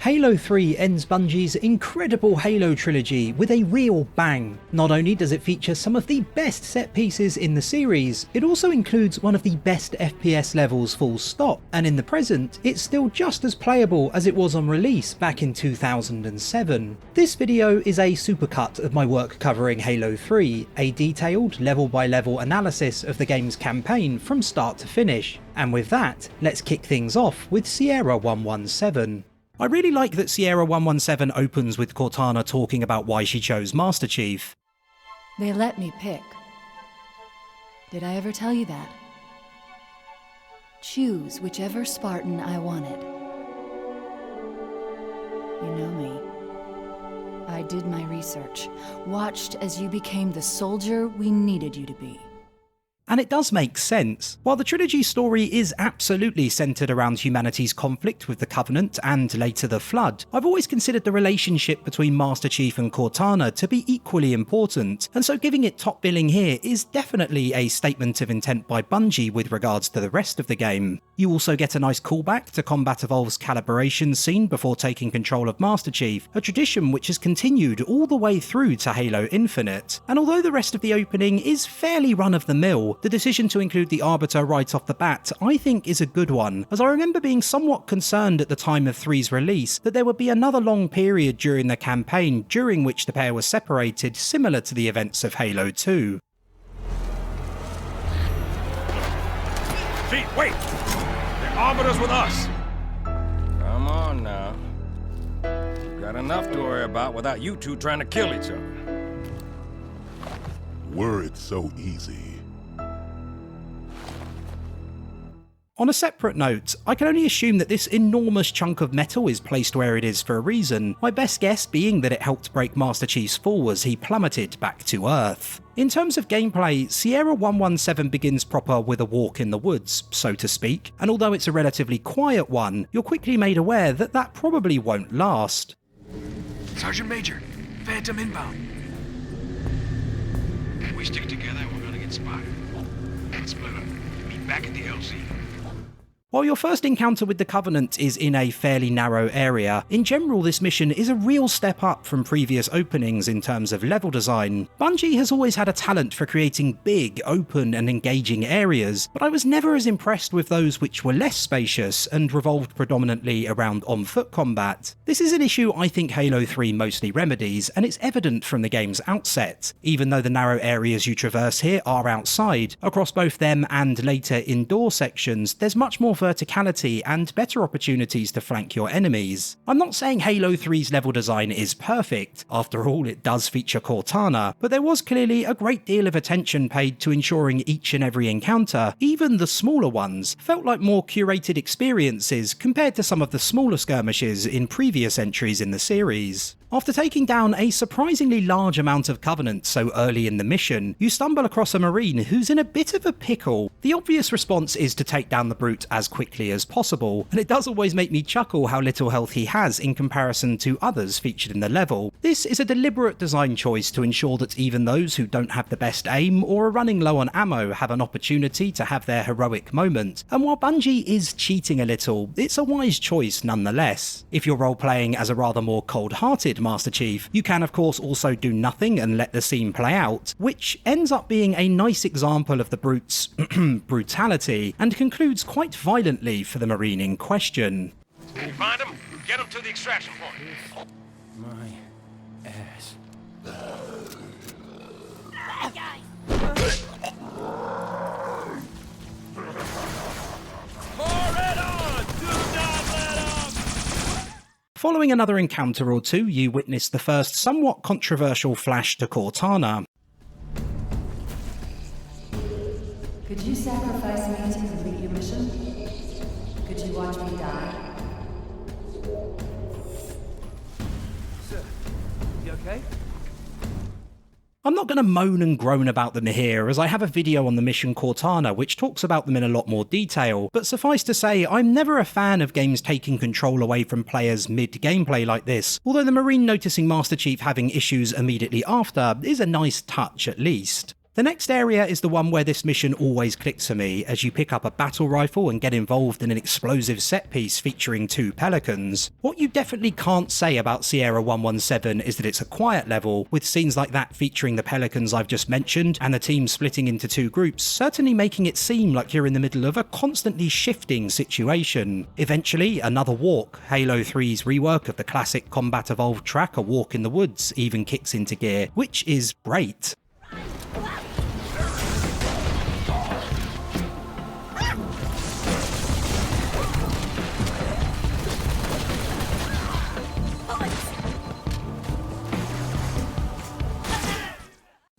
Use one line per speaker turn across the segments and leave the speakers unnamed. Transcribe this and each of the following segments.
Halo 3 ends Bungie's incredible Halo trilogy with a real bang. Not only does it feature some of the best set pieces in the series, it also includes one of the best FPS levels full stop, and in the present, it's still just as playable as it was on release back in 2007. This video is a supercut of my work covering Halo 3, a detailed level by level analysis of the game's campaign from start to finish. And with that, let's kick things off with Sierra 117. I really like that Sierra 117 opens with Cortana talking about why she chose Master Chief.
They let me pick. Did I ever tell you that? Choose whichever Spartan I wanted. You know me. I did my research, watched as you became the soldier we needed you to be.
And it does make sense. While the trilogy story is absolutely centred around humanity's conflict with the Covenant and later the Flood, I've always considered the relationship between Master Chief and Cortana to be equally important, and so giving it top billing here is definitely a statement of intent by Bungie with regards to the rest of the game. You also get a nice callback to Combat Evolved's calibration scene before taking control of Master Chief, a tradition which has continued all the way through to Halo Infinite. And although the rest of the opening is fairly run-of-the-mill, the decision to include the Arbiter right off the bat I think is a good one, as I remember being somewhat concerned at the time of 3's release that there would be another long period during the campaign during which the pair were separated, similar to the events of Halo 2.
Pete, wait! The Arbiter's with us! Come on now. We've got enough to worry about without you two trying to kill each other.
Were it so easy.
On a separate note, I can only assume that this enormous chunk of metal is placed where it is for a reason, my best guess being that it helped break Master Chief's fall as he plummeted back to Earth. In terms of gameplay, Sierra 117 begins proper with a walk in the woods, so to speak, and although it's a relatively quiet one, you're quickly made aware that that probably won't last.
Sergeant Major, Phantom inbound. We stick together, we're gonna get spotted. Let's split up. Meet back at the LZ.
While your first encounter with the Covenant is in a fairly narrow area, in general this mission is a real step up from previous openings in terms of level design. Bungie has always had a talent for creating big, open and engaging areas, but I was never as impressed with those which were less spacious and revolved predominantly around on-foot combat. This is an issue I think Halo 3 mostly remedies, and it's evident from the game's outset. Even though the narrow areas you traverse here are outside, across both them and later indoor sections, there's much more verticality and better opportunities to flank your enemies. I'm not saying Halo 3's level design is perfect, after all it does feature Cortana, but there was clearly a great deal of attention paid to ensuring each and every encounter, even the smaller ones, felt like more curated experiences compared to some of the smaller skirmishes in previous entries in the series. After taking down a surprisingly large amount of Covenant so early in the mission, you stumble across a Marine who's in a bit of a pickle. The obvious response is to take down the brute as quickly as possible, and it does always make me chuckle how little health he has in comparison to others featured in the level. This is a deliberate design choice to ensure that even those who don't have the best aim or are running low on ammo have an opportunity to have their heroic moment, and while Bungie is cheating a little, it's a wise choice nonetheless. If you're role-playing as a rather more cold-hearted Master Chief, you can of course also do nothing and let the scene play out, which ends up being a nice example of the brute's brutality, and concludes quite violently for the Marine in question.
You find him? Get him to the extraction point.
My ass.
Following another encounter or two, you witness the first somewhat controversial flash to Cortana.
Could you sacrifice me to complete your mission? Could you watch me die?
Sir, you okay?
I'm not going to moan and groan about them here, as I have a video on the mission Cortana which talks about them in a lot more detail, but suffice to say, I'm never a fan of games taking control away from players mid-gameplay like this, although the Marine noticing Master Chief having issues immediately after is a nice touch at least. The next area is the one where this mission always clicks for me, as you pick up a battle rifle and get involved in an explosive set piece featuring 2 pelicans. What you definitely can't say about Sierra 117 is that it's a quiet level, with scenes like that featuring the pelicans I've just mentioned and the team splitting into 2 groups, certainly making it seem like you're in the middle of a constantly shifting situation. Eventually, another walk, Halo 3's rework of the classic Combat Evolved track A Walk in the Woods, even kicks into gear, which is great.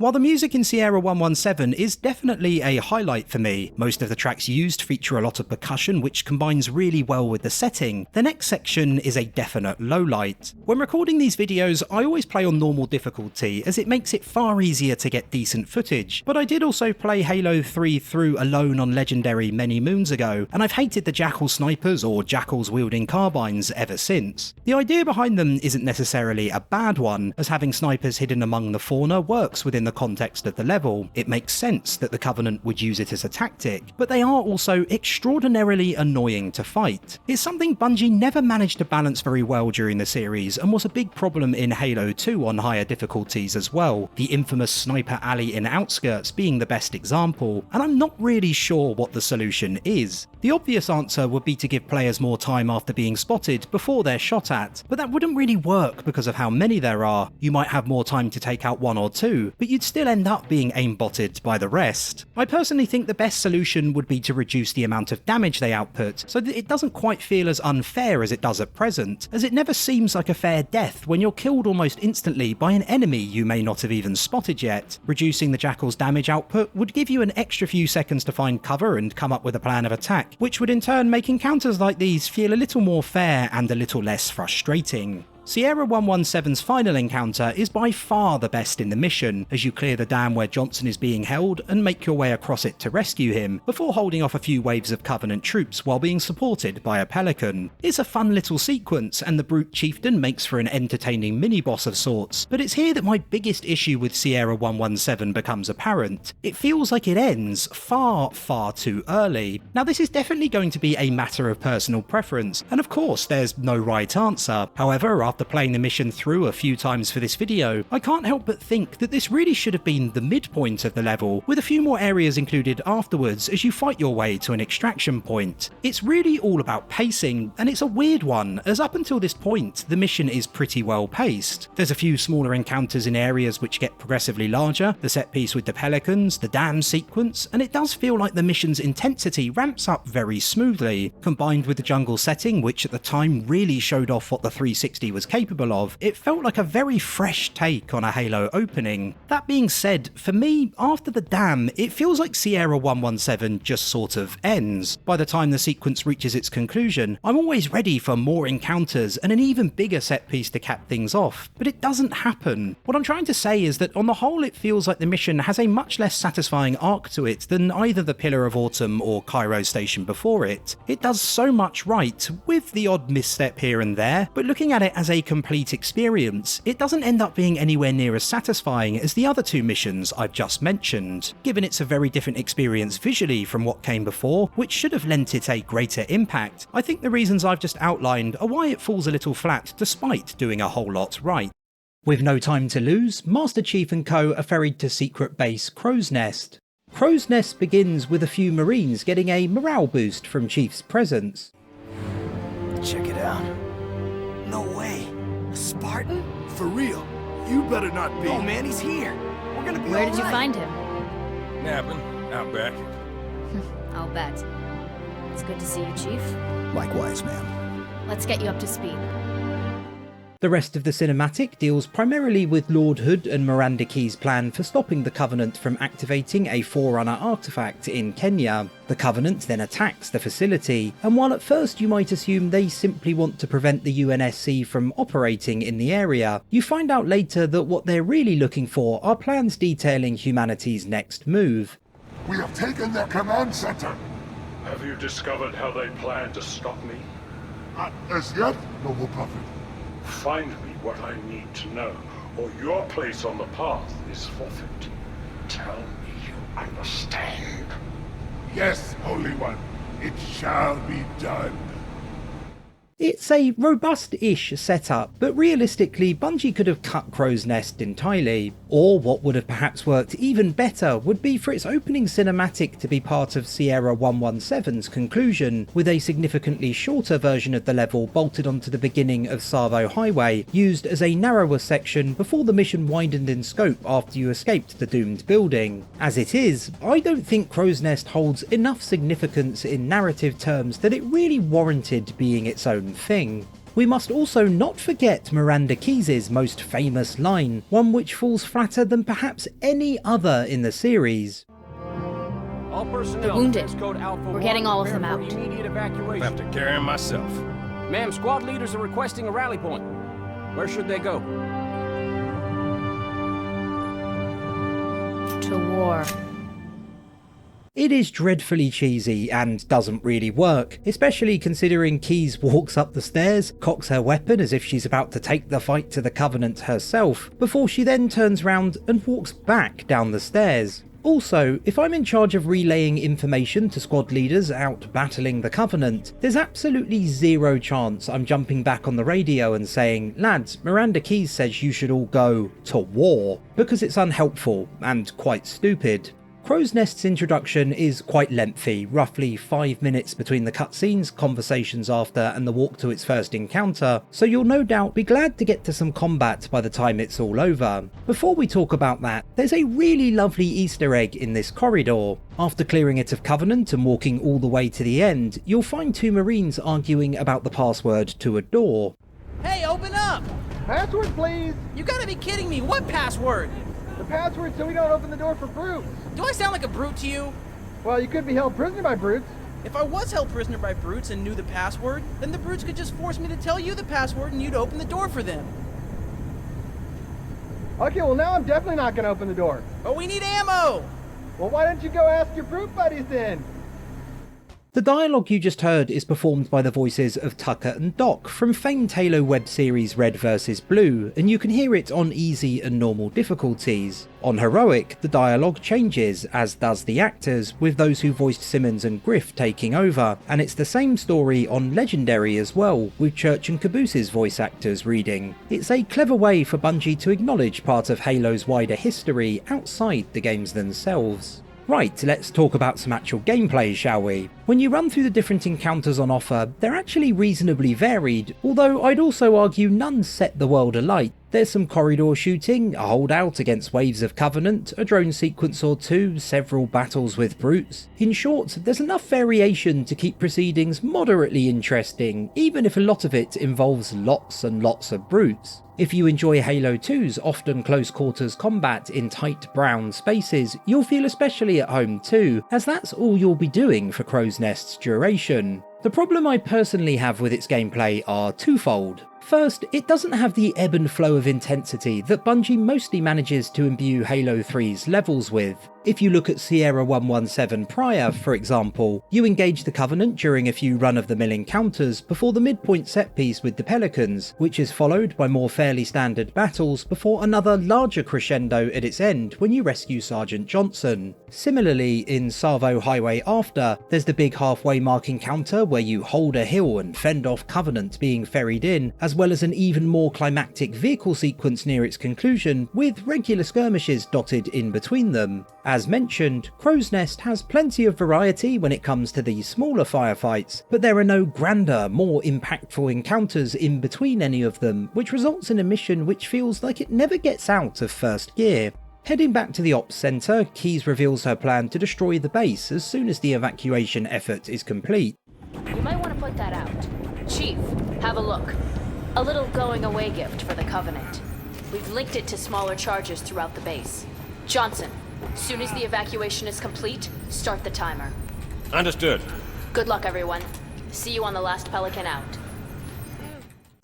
While the music in Sierra 117 is definitely a highlight for me, most of the tracks used feature a lot of percussion which combines really well with the setting, the next section is a definite lowlight. When recording these videos, I always play on normal difficulty as it makes it far easier to get decent footage, but I did also play Halo 3 through alone on Legendary many moons ago, and I've hated the Jackal snipers or Jackals wielding carbines ever since. The idea behind them isn't necessarily a bad one, as having snipers hidden among the fauna works within the context of the level. It makes sense that the Covenant would use it as a tactic, but they are also extraordinarily annoying to fight. It's something Bungie never managed to balance very well during the series, and was a big problem in Halo 2 on higher difficulties as well, the infamous sniper alley in Outskirts being the best example, and I'm not really sure what the solution is. The obvious answer would be to give players more time after being spotted before they're shot at, but that wouldn't really work because of how many there are. You might have more time to take out 1 or 2, but you'd still end up being aimbotted by the rest. I personally think the best solution would be to reduce the amount of damage they output, so that it doesn't quite feel as unfair as it does at present, as it never seems like a fair death when you're killed almost instantly by an enemy you may not have even spotted yet. Reducing the Jackal's damage output would give you an extra few seconds to find cover and come up with a plan of attack, which would in turn make encounters like these feel a little more fair and a little less frustrating. Sierra 117's final encounter is by far the best in the mission, as you clear the dam where Johnson is being held and make your way across it to rescue him, before holding off a few waves of Covenant troops while being supported by a pelican. It's a fun little sequence, and the Brute Chieftain makes for an entertaining mini-boss of sorts, but it's here that my biggest issue with Sierra 117 becomes apparent. It feels like it ends far, far too early. Now this is definitely going to be a matter of personal preference, and of course there's no right answer. However, after playing the mission through a few times for this video, I can't help but think that this really should have been the midpoint of the level, with a few more areas included afterwards as you fight your way to an extraction point. It's really all about pacing, and it's a weird one, as up until this point, the mission is pretty well paced. There's a few smaller encounters in areas which get progressively larger, the set piece with the pelicans, the dam sequence, and it does feel like the mission's intensity ramps up very smoothly. Combined with the jungle setting, which at the time really showed off what the 360 was capable of, it felt like a very fresh take on a Halo opening. That being said, for me, after the dam, it feels like Sierra 117 just sort of ends. By the time the sequence reaches its conclusion, I'm always ready for more encounters and an even bigger set piece to cap things off, but it doesn't happen. What I'm trying to say is that on the whole it feels like the mission has a much less satisfying arc to it than either the Pillar of Autumn or Cairo Station before it. It does so much right, with the odd misstep here and there, but looking at it as a complete experience, it doesn't end up being anywhere near as satisfying as the other 2 missions I've just mentioned. Given it's a very different experience visually from what came before, which should have lent it a greater impact, I think the reasons I've just outlined are why it falls a little flat despite doing a whole lot right. With no time to lose, Master Chief and co are ferried to secret base Crow's Nest. Crow's Nest begins with a few Marines getting a morale boost from Chief's presence.
Check it out. No way. A Spartan?
For real. You better not be.
Oh man, he's here. We're gonna be
Where did you
alright.
find him?
Napping, out back.
I'll bet. It's good to see you, Chief.
Likewise, ma'am.
Let's get you up to speed.
The rest of the cinematic deals primarily with Lord Hood and Miranda Key's plan for stopping the Covenant from activating a Forerunner artifact in Kenya. The Covenant then attacks the facility, and while at first you might assume they simply want to prevent the UNSC from operating in the area, you find out later that what they're really looking for are plans detailing humanity's next move.
We have taken their command center.
Have you discovered how they plan to stop me?
As yet, noble prophet.
Find me what I need to know, or your place on the path is forfeit. Tell me.
understand. Yes, Holy One, it shall be done.
It's a robust-ish setup, but realistically Bungie could have cut Crow's Nest entirely. Or what would have perhaps worked even better would be for its opening cinematic to be part of Sierra 117's conclusion, with a significantly shorter version of the level bolted onto the beginning of Tsavo Highway, used as a narrower section before the mission widened in scope after you escaped the doomed building. As it is, I don't think Crow's Nest holds enough significance in narrative terms that it really warranted being its own thing. We must also not forget Miranda Keyes' most famous line, one which falls flatter than perhaps any other in the series.
All personnel,
They're wounded.
text code Alpha
We're getting
1,
all of them
prepare
out.
for immediate
I
evacuation.
have to carry him myself.
Ma'am, squad leaders are requesting a rally point. Where should they go?
To war.
It is dreadfully cheesy and doesn't really work, especially considering Keyes walks up the stairs, cocks her weapon as if she's about to take the fight to the Covenant herself, before she then turns round and walks back down the stairs. Also, if I'm in charge of relaying information to squad leaders out battling the Covenant, there's absolutely zero chance I'm jumping back on the radio and saying, "Lads, Miranda Keyes says you should all go to war," because it's unhelpful and quite stupid. Crow's Nest's introduction is quite lengthy, roughly 5 minutes between the cutscenes, conversations after, and the walk to its first encounter, so you'll no doubt be glad to get to some combat by the time it's all over. Before we talk about that, there's a really lovely Easter egg in this corridor. After clearing it of Covenant and walking all the way to the end, you'll find two Marines arguing about the password to a door.
Hey, open up!
Password, please!
You gotta be kidding me, what password?
The password so we don't open the door for brutes.
Do I sound like a brute to you?
Well, you could be held prisoner by brutes.
If I was held prisoner by brutes and knew the password, then the brutes could just force me to tell you the password and you'd open the door for them.
Okay, well now I'm definitely not gonna open the door.
But we need ammo!
Well, why don't you go ask your brute buddies then?
The dialogue you just heard is performed by the voices of Tucker and Doc from famed Halo web series Red vs Blue, and you can hear it on easy and normal difficulties. On Heroic, the dialogue changes, as does the actors, with those who voiced Simmons and Griff taking over, and it's the same story on Legendary as well, with Church and Caboose's voice actors reading. It's a clever way for Bungie to acknowledge part of Halo's wider history outside the games themselves. Right, let's talk about some actual gameplay, shall we? When you run through the different encounters on offer, they're actually reasonably varied, although I'd also argue none set the world alight. There's some corridor shooting, a holdout against waves of Covenant, a drone sequence or two, several battles with brutes. In short, there's enough variation to keep proceedings moderately interesting, even if a lot of it involves lots and lots of brutes. If you enjoy Halo 2's often close quarters combat in tight brown spaces, you'll feel especially at home too, as that's all you'll be doing for Crow's Nest's duration. The problem I personally have with its gameplay are twofold. First, it doesn't have the ebb and flow of intensity that Bungie mostly manages to imbue Halo 3's levels with. If you look at Sierra 117 prior, for example, you engage the Covenant during a few run-of-the-mill encounters before the midpoint set piece with the Pelicans, which is followed by more fairly standard battles before another larger crescendo at its end when you rescue Sergeant Johnson. Similarly, in Tsavo Highway After, there's the big halfway mark encounter where you hold a hill and fend off Covenant being ferried in, as well as an even more climactic vehicle sequence near its conclusion, with regular skirmishes dotted in between them. As mentioned, Crow's Nest has plenty of variety when it comes to these smaller firefights, but there are no grander, more impactful encounters in between any of them, which results in a mission which feels like it never gets out of first gear. Heading back to the ops centre, Keyes reveals her plan to destroy the base as soon as the evacuation effort is complete.
You might want to put that out. Chief, have a look. A little going-away gift for the Covenant. We've linked it to smaller charges throughout the base. Johnson, soon as the evacuation is complete, start the timer.
Understood.
Good luck, everyone. See you on the last Pelican out.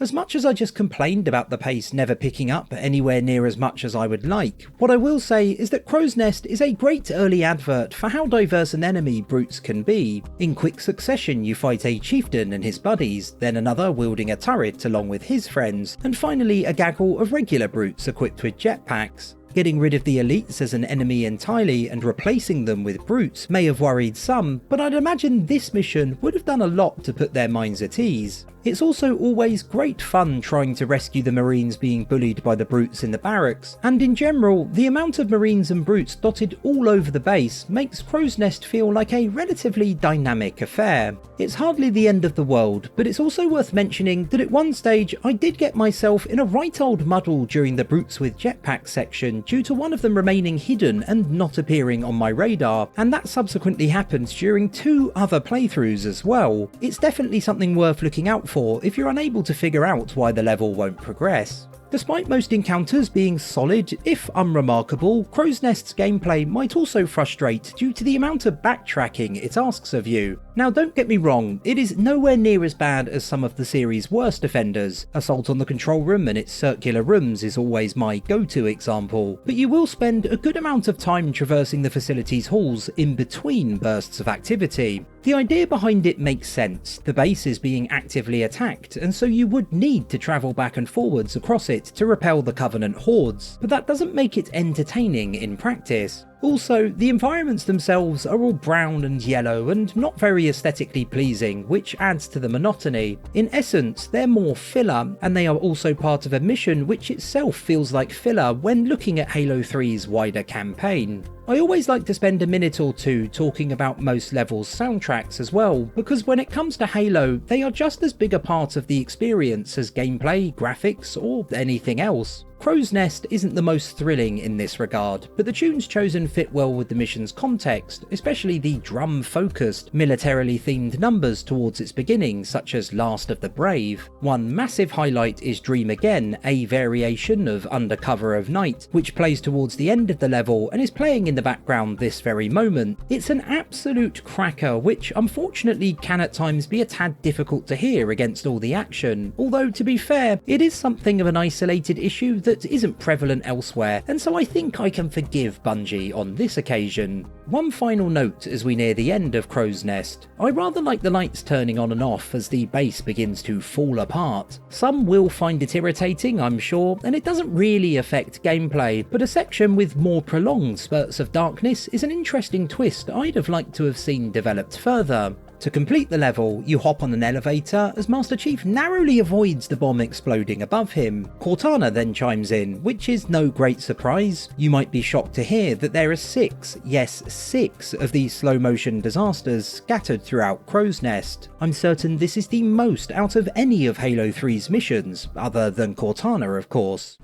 As much as I just complained about the pace never picking up anywhere near as much as I would like, what I will say is that Crow's Nest is a great early advert for how diverse an enemy brutes can be. In quick succession you fight a chieftain and his buddies, then another wielding a turret along with his friends, and finally a gaggle of regular brutes equipped with jetpacks. Getting rid of the elites as an enemy entirely and replacing them with brutes may have worried some, but I'd imagine this mission would have done a lot to put their minds at ease. It's also always great fun trying to rescue the Marines being bullied by the brutes in the barracks, and in general, the amount of Marines and brutes dotted all over the base makes Crow's Nest feel like a relatively dynamic affair. It's hardly the end of the world, but it's also worth mentioning that at one stage I did get myself in a right old muddle during the brutes with jetpack section due to one of them remaining hidden and not appearing on my radar, and that subsequently happened during 2 other playthroughs as well. It's definitely something worth looking out for if you're unable to figure out why the level won't progress. Despite most encounters being solid, if unremarkable, Crow's Nest's gameplay might also frustrate due to the amount of backtracking it asks of you. Now don't get me wrong, it is nowhere near as bad as some of the series' worst offenders. Assault on the Control Room and its circular rooms is always my go-to example, but you will spend a good amount of time traversing the facility's halls in between bursts of activity. The idea behind it makes sense. The base is being actively attacked, and so you would need to travel back and forwards across it to repel the Covenant hordes, but that doesn't make it entertaining in practice. Also, the environments themselves are all brown and yellow and not very aesthetically pleasing, which adds to the monotony. In essence, they're more filler, and they are also part of a mission which itself feels like filler when looking at Halo 3's wider campaign. I always like to spend a minute or two talking about most levels' soundtracks as well, because when it comes to Halo, they are just as big a part of the experience as gameplay, graphics, or anything else. Crow's Nest isn't the most thrilling in this regard, but the tunes chosen fit well with the mission's context, especially the drum-focused, militarily themed numbers towards its beginning, such as Last of the Brave. One massive highlight is Dream Again, a variation of Under Cover of Night, which plays towards the end of the level and is playing in the background this very moment. It's an absolute cracker, which unfortunately can at times be a tad difficult to hear against all the action, although to be fair, it is something of an isolated issue that isn't prevalent elsewhere, and so I think I can forgive Bungie on this occasion. One final note as we near the end of Crow's Nest. I rather like the lights turning on and off as the base begins to fall apart. Some will find it irritating, I'm sure, and it doesn't really affect gameplay, but a section with more prolonged spurts of darkness is an interesting twist I'd have liked to have seen developed further. To complete the level, you hop on an elevator as Master Chief narrowly avoids the bomb exploding above him. Cortana then chimes in, which is no great surprise. You might be shocked to hear that there are 6, yes 6, of these slow motion disasters scattered throughout Crow's Nest. I'm certain this is the most out of any of Halo 3's missions, other than Cortana of course.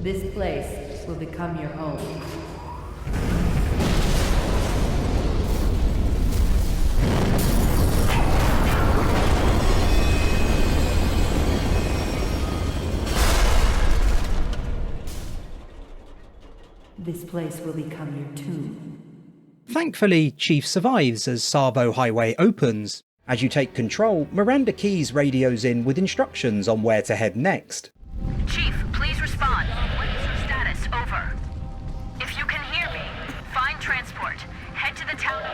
This place will become your home. This place will become your tomb.
Thankfully, Chief survives as Tsavo Highway opens. As you take control, Miranda Keyes radios in with instructions on where to head next.
Chief, please respond. What is your status? Over. If you can hear me, find transport. Head to the town of...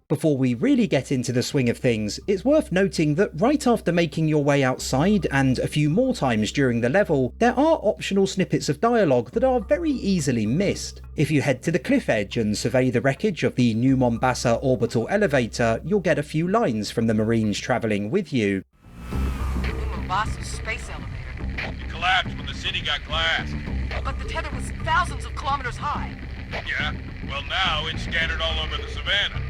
Before we really get into the swing of things, it's worth noting that right after making your way outside and a few more times during the level, there are optional snippets of dialogue that are very easily missed. If you head to the cliff edge and survey the wreckage of the New Mombasa orbital elevator, you'll get a few lines from the Marines travelling with you.
New Mombasa space elevator.
It collapsed when the city got glassed.
But the tether was thousands of kilometers high.
Yeah, well now it's scattered all over the savannah.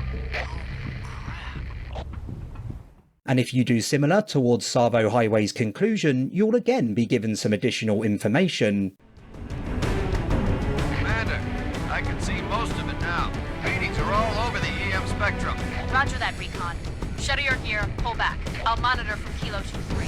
And if you do similar towards Tsavo Highway's conclusion, you'll again be given some additional information.
Commander, I can see most of it now. Readings are all over the EM spectrum.
Roger that, Recon. Shutter your gear, pull back. I'll monitor from Kilo 2-3.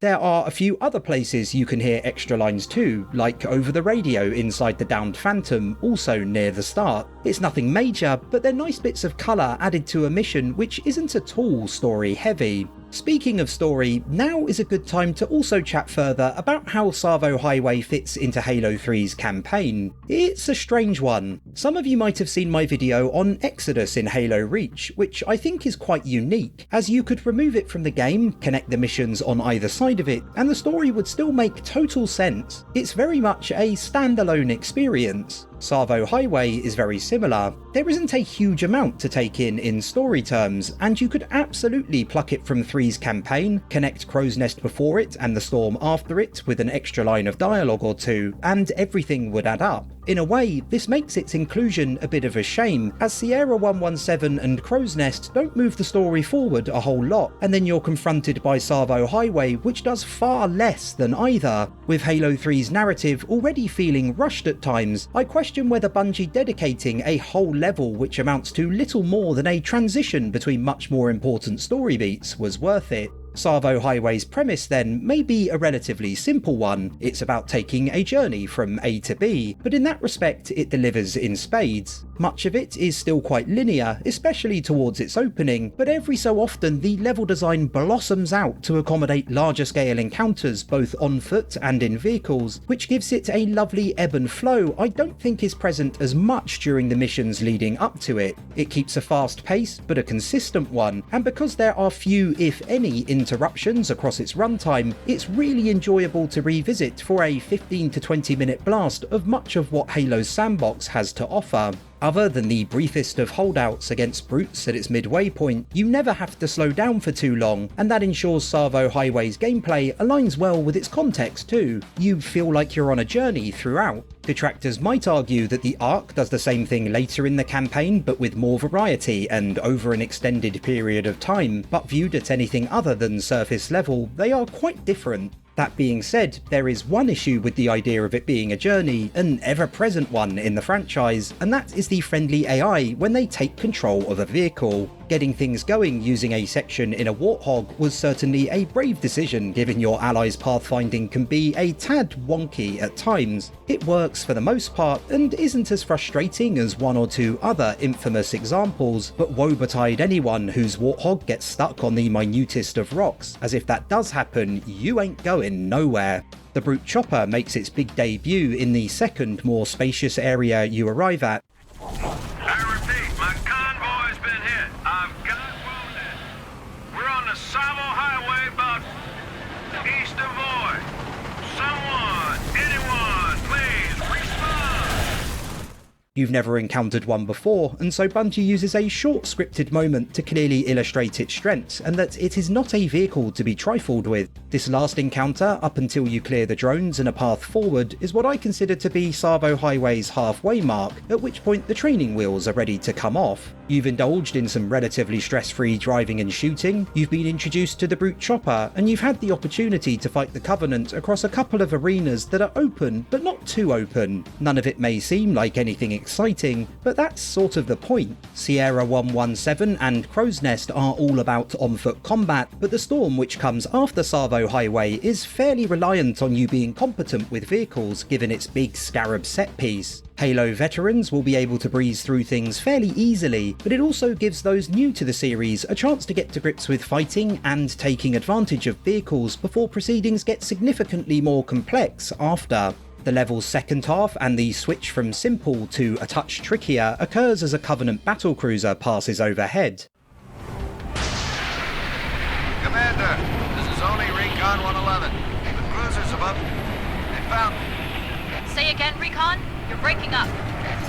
There are a few other places you can hear extra lines too, like over the radio inside the downed Phantom, also near the start. It's nothing major, but they're nice bits of colour added to a mission which isn't at all story heavy. Speaking of story, now is a good time to also chat further about how Tsavo Highway fits into Halo 3's campaign. It's a strange one. Some of you might have seen my video on Exodus in Halo Reach, which I think is quite unique, as you could remove it from the game, connect the missions on either side of it, and the story would still make total sense. It's very much a standalone experience. Tsavo Highway is very similar. There isn't a huge amount to take in story terms, and you could absolutely pluck it from 3's campaign, connect Crow's Nest before it and the Storm after it with an extra line of dialogue or two, and everything would add up. In a way, this makes its inclusion a bit of a shame, as Sierra 117 and Crow's Nest don't move the story forward a whole lot, and then you're confronted by Tsavo Highway, which does far less than either. With Halo 3's narrative already feeling rushed at times, I question whether Bungie dedicating a whole level which amounts to little more than a transition between much more important story beats was worth it. Tsavo Highway's premise then may be a relatively simple one. It's about taking a journey from A to B, but in that respect it delivers in spades. Much of it is still quite linear, especially towards its opening, but every so often the level design blossoms out to accommodate larger scale encounters both on foot and in vehicles, which gives it a lovely ebb and flow I don't think is present as much during the missions leading up to it. It keeps a fast pace, but a consistent one, and because there are few, if any, interruptions across its runtime, it's really enjoyable to revisit for a 15 to 20 minute blast of much of what Halo's sandbox has to offer. Other than the briefest of holdouts against brutes at its midway point, you never have to slow down for too long, and that ensures Tsavo Highway's gameplay aligns well with its context too. You feel like you're on a journey throughout. Detractors might argue that the Ark does the same thing later in the campaign, but with more variety and over an extended period of time, but viewed at anything other than surface level, they are quite different. That being said, there is one issue with the idea of it being a journey, an ever-present one in the franchise, and that is the friendly AI when they take control of a vehicle. Getting things going using a section in a Warthog was certainly a brave decision, given your allies' pathfinding can be a tad wonky at times. It works for the most part and isn't as frustrating as one or two other infamous examples, but woe betide anyone whose Warthog gets stuck on the minutest of rocks, as if that does happen, you ain't going nowhere. The Brute Chopper makes its big debut in the second, more spacious area you arrive at.
I repeat, my convoy's been hit. I've got wounded. We're on the Tsavo Highway about east of Void. Someone, anyone, please respond.
You've never encountered one before, and so Bungie uses a short scripted moment to clearly illustrate its strengths, and that it is not a vehicle to be trifled with. This last encounter, up until you clear the drones and a path forward, is what I consider to be Tsavo Highway's halfway mark, at which point the training wheels are ready to come off. You've indulged in some relatively stress-free driving and shooting, you've been introduced to the Brute Chopper, and you've had the opportunity to fight the Covenant across a couple of arenas that are open, but not too open. None of it may seem like anything exciting, but that's sort of the point. Sierra 117 and Crow's Nest are all about on-foot combat, but the Storm, which comes after Tsavo Highway, is fairly reliant on you being competent with vehicles given its big Scarab set piece. Halo veterans will be able to breeze through things fairly easily, but it also gives those new to the series a chance to get to grips with fighting and taking advantage of vehicles before proceedings get significantly more complex after. The level's second half and the switch from simple to a touch trickier occurs as a Covenant battlecruiser passes overhead.
Commander, this is only Recon 111. The cruiser's above. They found me.
Say again, Recon? You're breaking up.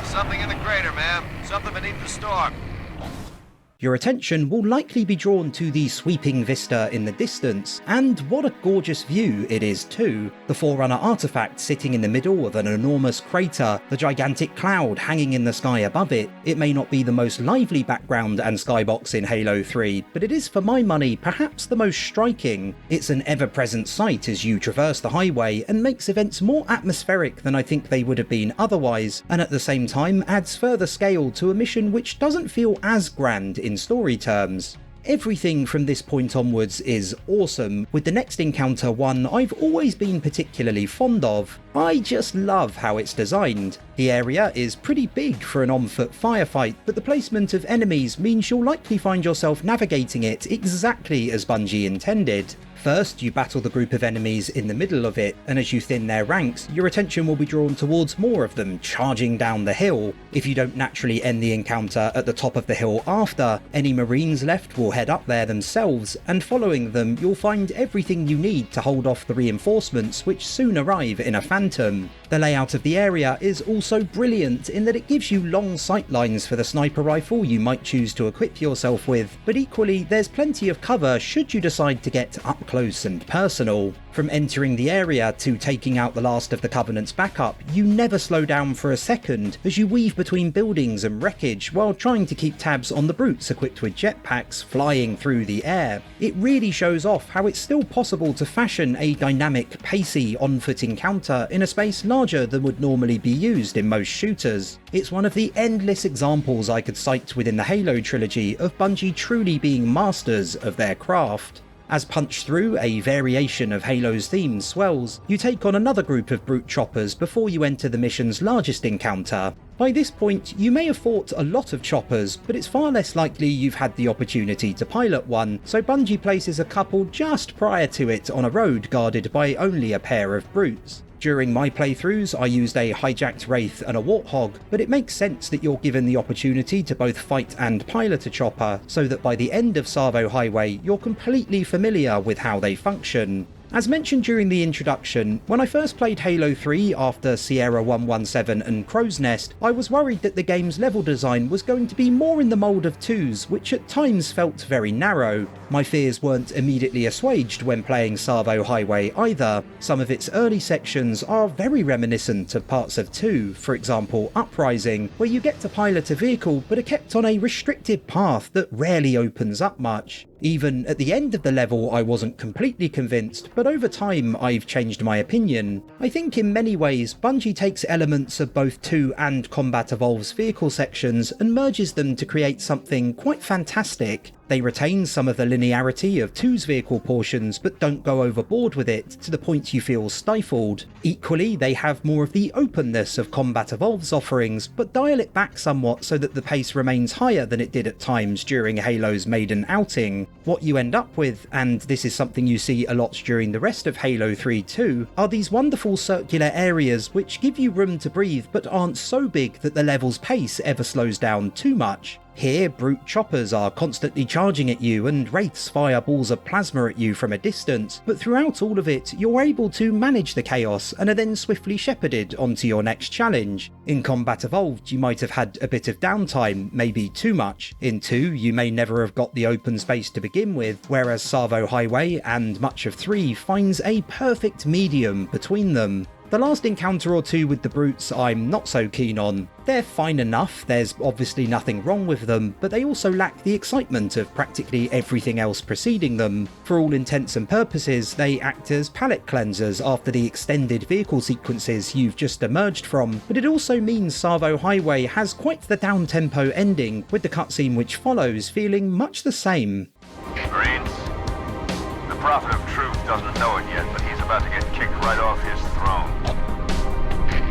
Something in the crater, ma'am. Something beneath the storm.
Your attention will likely be drawn to the sweeping vista in the distance, and what a gorgeous view it is too. The Forerunner artifact sitting in the middle of an enormous crater, the gigantic cloud hanging in the sky above it. It may not be the most lively background and skybox in Halo 3, but it is for my money perhaps the most striking. It's an ever-present sight as you traverse the highway and makes events more atmospheric than I think they would have been otherwise, and at the same time adds further scale to a mission which doesn't feel as grand in story terms. Everything from this point onwards is awesome, with the next encounter one I've always been particularly fond of. I just love how it's designed. The area is pretty big for an on-foot firefight, but the placement of enemies means you'll likely find yourself navigating it exactly as Bungie intended. First, you battle the group of enemies in the middle of it, and as you thin their ranks, your attention will be drawn towards more of them charging down the hill. If you don't naturally end the encounter at the top of the hill after, any marines left will head up there themselves, and following them you'll find everything you need to hold off the reinforcements which soon arrive in a phantom. The layout of the area is also brilliant in that it gives you long sight lines for the sniper rifle you might choose to equip yourself with, but equally there's plenty of cover should you decide to get up close and personal. From entering the area to taking out the last of the Covenant's backup, you never slow down for a second as you weave between buildings and wreckage while trying to keep tabs on the brutes equipped with jetpacks flying through the air. It really shows off how it's still possible to fashion a dynamic, pacey, on-foot encounter in a space larger than would normally be used in most shooters. It's one of the endless examples I could cite within the Halo trilogy of Bungie truly being masters of their craft. As Punch Through, a variation of Halo's theme, swells, you take on another group of brute choppers before you enter the mission's largest encounter. By this point, you may have fought a lot of choppers, but it's far less likely you've had the opportunity to pilot one, so Bungie places a couple just prior to it on a road guarded by only a pair of brutes. During my playthroughs, I used a hijacked Wraith and a Warthog, but it makes sense that you're given the opportunity to both fight and pilot a chopper, so that by the end of Tsavo Highway, you're completely familiar with how they function. As mentioned during the introduction, when I first played Halo 3 after Sierra 117 and Crow's Nest, I was worried that the game's level design was going to be more in the mould of 2's, which at times felt very narrow. My fears weren't immediately assuaged when playing Tsavo Highway either. Some of its early sections are very reminiscent of parts of 2, for example Uprising, where you get to pilot a vehicle but are kept on a restricted path that rarely opens up much. Even at the end of the level I wasn't completely convinced, but over time I've changed my opinion. I think in many ways Bungie takes elements of both 2 and Combat Evolved's vehicle sections and merges them to create something quite fantastic. They retain some of the linearity of 2's vehicle portions, but don't go overboard with it to the point you feel stifled. Equally, they have more of the openness of Combat Evolved's offerings, but dial it back somewhat so that the pace remains higher than it did at times during Halo's maiden outing. What you end up with, and this is something you see a lot during the rest of Halo 3 too, are these wonderful circular areas which give you room to breathe but aren't so big that the level's pace ever slows down too much. Here, brute choppers are constantly charging at you and wraiths fire balls of plasma at you from a distance, but throughout all of it, you're able to manage the chaos and are then swiftly shepherded onto your next challenge. In Combat Evolved, you might have had a bit of downtime, maybe too much. In 2, you may never have got the open space to begin with, whereas Tsavo Highway and much of 3 finds a perfect medium between them. The last encounter or two with the brutes I'm not so keen on. They're fine enough, there's obviously nothing wrong with them, but they also lack the excitement of practically everything else preceding them. For all intents and purposes, they act as palate cleansers after the extended vehicle sequences you've just emerged from, but it also means Tsavo Highway has quite the down-tempo ending, with the cutscene which follows feeling much the same.
Marines, the Prophet of Truth doesn't know it yet, but he's about to get kicked right off his throne.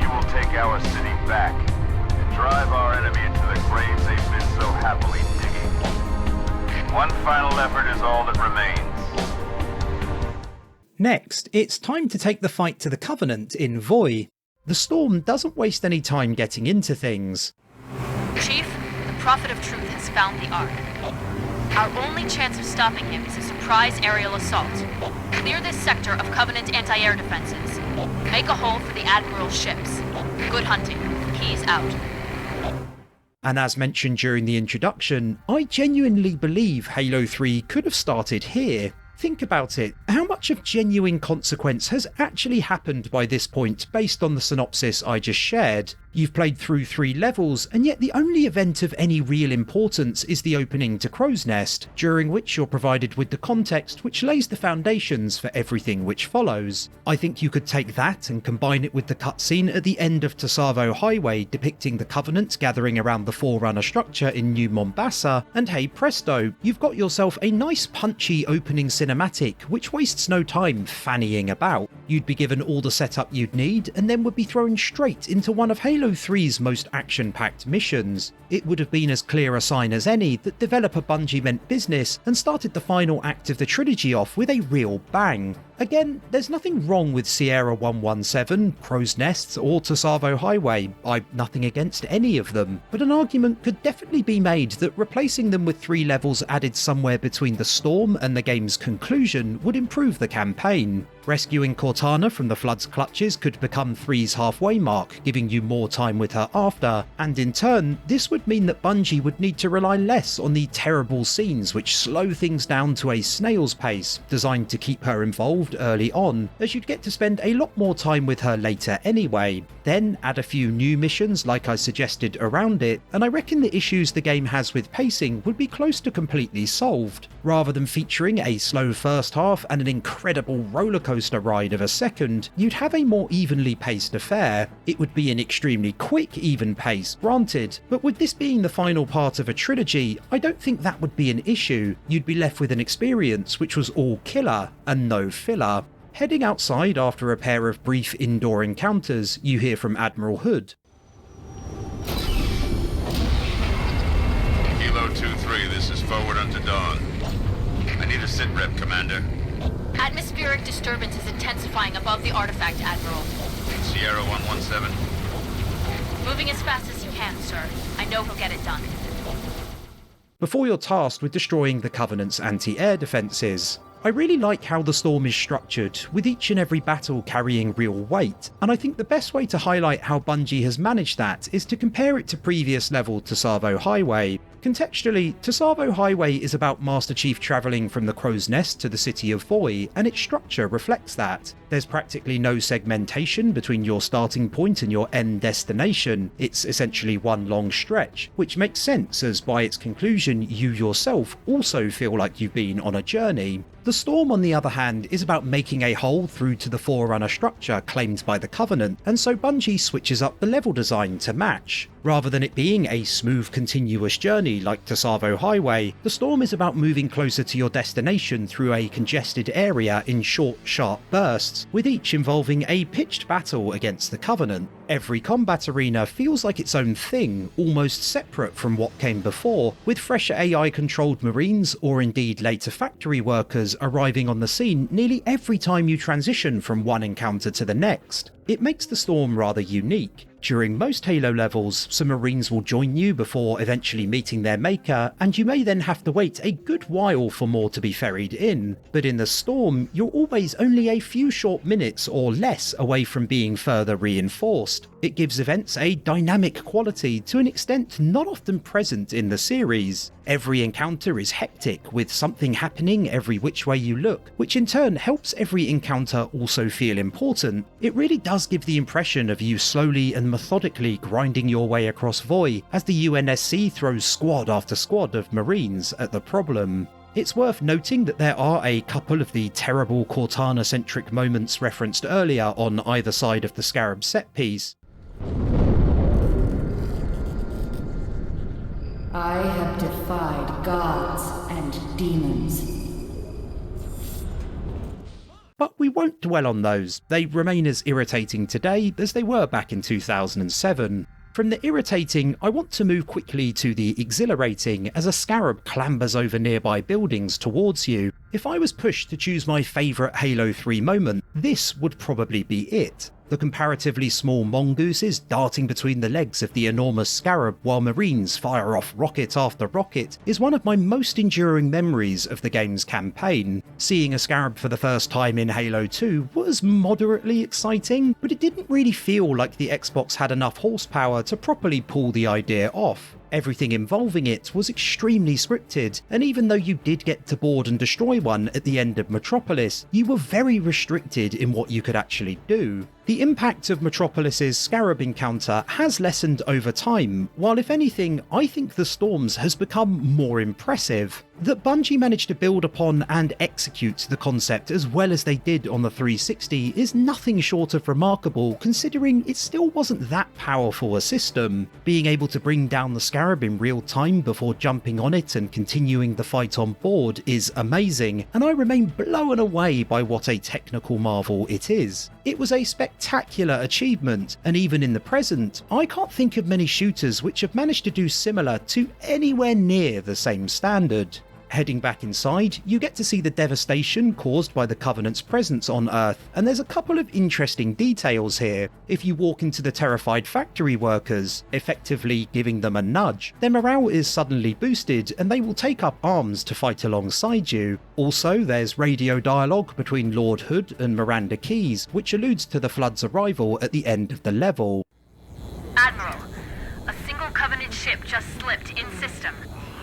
You will take our city back and drive our enemy into the graves they've been so happily digging. One final effort is all that remains.
Next, it's time to take the fight to the Covenant in Voi. The Storm doesn't waste any time getting into things.
Chief, the Prophet of Truth has found the Ark. Our only chance of stopping him is a surprise aerial assault. Clear this sector of Covenant anti-air defenses. Make a hole for the Admiral's ships. Good hunting. He's out.
And as mentioned during the introduction, I genuinely believe Halo 3 could have started here. Think about it, how much of genuine consequence has actually happened by this point based on the synopsis I just shared? You've played through 3 levels, and yet the only event of any real importance is the opening to Crow's Nest, during which you're provided with the context which lays the foundations for everything which follows. I think you could take that and combine it with the cutscene at the end of Tsavo Highway depicting the Covenant gathering around the Forerunner structure in New Mombasa, and hey presto, you've got yourself a nice punchy opening cinematic which wastes no time fannying about. You'd be given all the setup you'd need, and then would be thrown straight into one of Halo 3's most action-packed missions. It would have been as clear a sign as any that developer Bungie meant business and started the final act of the trilogy off with a real bang. Again, there's nothing wrong with Sierra 117, Crow's Nest, or Tsavo Highway. I've nothing against any of them, but an argument could definitely be made that replacing them with 3 levels added somewhere between the storm and the game's conclusion would improve the campaign. Rescuing Cortana from the Flood's clutches could become 3's halfway mark, giving you more time with her after, and in turn, this would mean that Bungie would need to rely less on the terrible scenes which slow things down to a snail's pace, designed to keep her involved early on, as you'd get to spend a lot more time with her later anyway. Then add a few new missions like I suggested around it, and I reckon the issues the game has with pacing would be close to completely solved. Rather than featuring a slow first half and an incredible rollercoaster ride of a second, you'd have a more evenly paced affair. It would be an extremely quick even pace, granted, but with this being the final part of a trilogy, I don't think that would be an issue. You'd be left with an experience which was all killer and no filler. Heading outside after a pair of brief indoor encounters, you hear from Admiral Hood.
Kilo 2-3, this is forward unto dawn. I need a sit rep, Commander.
Atmospheric disturbance is intensifying above the artifact, Admiral.
Sierra 117.
Moving as fast as you can, sir. I know he'll get it done.
Before you're tasked with destroying the Covenant's anti-air defences. I really like how the storm is structured, with each and every battle carrying real weight, and I think the best way to highlight how Bungie has managed that is to compare it to previous level Tsavo Highway. Contextually, Tsavo Highway is about Master Chief travelling from the Crow's Nest to the city of Voi, and its structure reflects that. There's practically no segmentation between your starting point and your end destination. It's essentially one long stretch, which makes sense as by its conclusion you yourself also feel like you've been on a journey. The storm, on the other hand, is about making a hole through to the Forerunner structure claimed by the Covenant, and so Bungie switches up the level design to match. Rather than it being a smooth continuous journey like Tsavo Highway, the storm is about moving closer to your destination through a congested area in short, sharp bursts, with each involving a pitched battle against the Covenant. Every combat arena feels like its own thing, almost separate from what came before, with fresh AI-controlled Marines or indeed later factory workers arriving on the scene nearly every time you transition from one encounter to the next. It makes the storm rather unique. During most Halo levels, some Marines will join you before eventually meeting their maker, and you may then have to wait a good while for more to be ferried in. But in the storm, you're always only a few short minutes or less away from being further reinforced. It gives events a dynamic quality to an extent not often present in the series. Every encounter is hectic, with something happening every which way you look, which in turn helps every encounter also feel important. It really does give the impression of you slowly and methodically grinding your way across Voi as the UNSC throws squad after squad of Marines at the problem. It's worth noting that there are a couple of the terrible Cortana-centric moments referenced earlier on either side of the Scarab set piece.
I have defied gods and demons.
But we won't dwell on those. They remain as irritating today as they were back in 2007. From the irritating, I want to move quickly to the exhilarating as a scarab clambers over nearby buildings towards you. If I was pushed to choose my favourite Halo 3 moment, this would probably be it. The comparatively small mongooses darting between the legs of the enormous scarab while Marines fire off rocket after rocket is one of my most enduring memories of the game's campaign. Seeing a scarab for the first time in Halo 2 was moderately exciting, but it didn't really feel like the Xbox had enough horsepower to properly pull the idea off. Everything involving it was extremely scripted, and even though you did get to board and destroy one at the end of Metropolis, you were very restricted in what you could actually do. The impact of Metropolis's Scarab encounter has lessened over time, while if anything, I think the Storms has become more impressive. That Bungie managed to build upon and execute the concept as well as they did on the 360 is nothing short of remarkable, considering it still wasn't that powerful a system. Being able to bring down the Scarab in real time before jumping on it and continuing the fight on board is amazing, and I remain blown away by what a technical marvel it is. It was a spectacular achievement, and even in the present, I can't think of many shooters which have managed to do similar to anywhere near the same standard. Heading back inside, you get to see the devastation caused by the Covenant's presence on Earth, and there's a couple of interesting details here. If you walk into the terrified factory workers, effectively giving them a nudge, their morale is suddenly boosted and they will take up arms to fight alongside you. Also, there's radio dialogue between Lord Hood and Miranda Keyes, which alludes to the Flood's arrival at the end of the level.
Admiral, a single Covenant ship just slipped in system.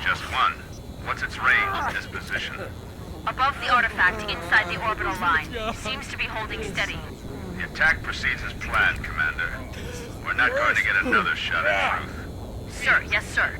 Just one. What's its range, its position?
Above the artifact inside the orbital line. Seems to be holding steady.
The attack proceeds as planned, Commander. We're not going to get another shot at truth.
Sir, yes sir.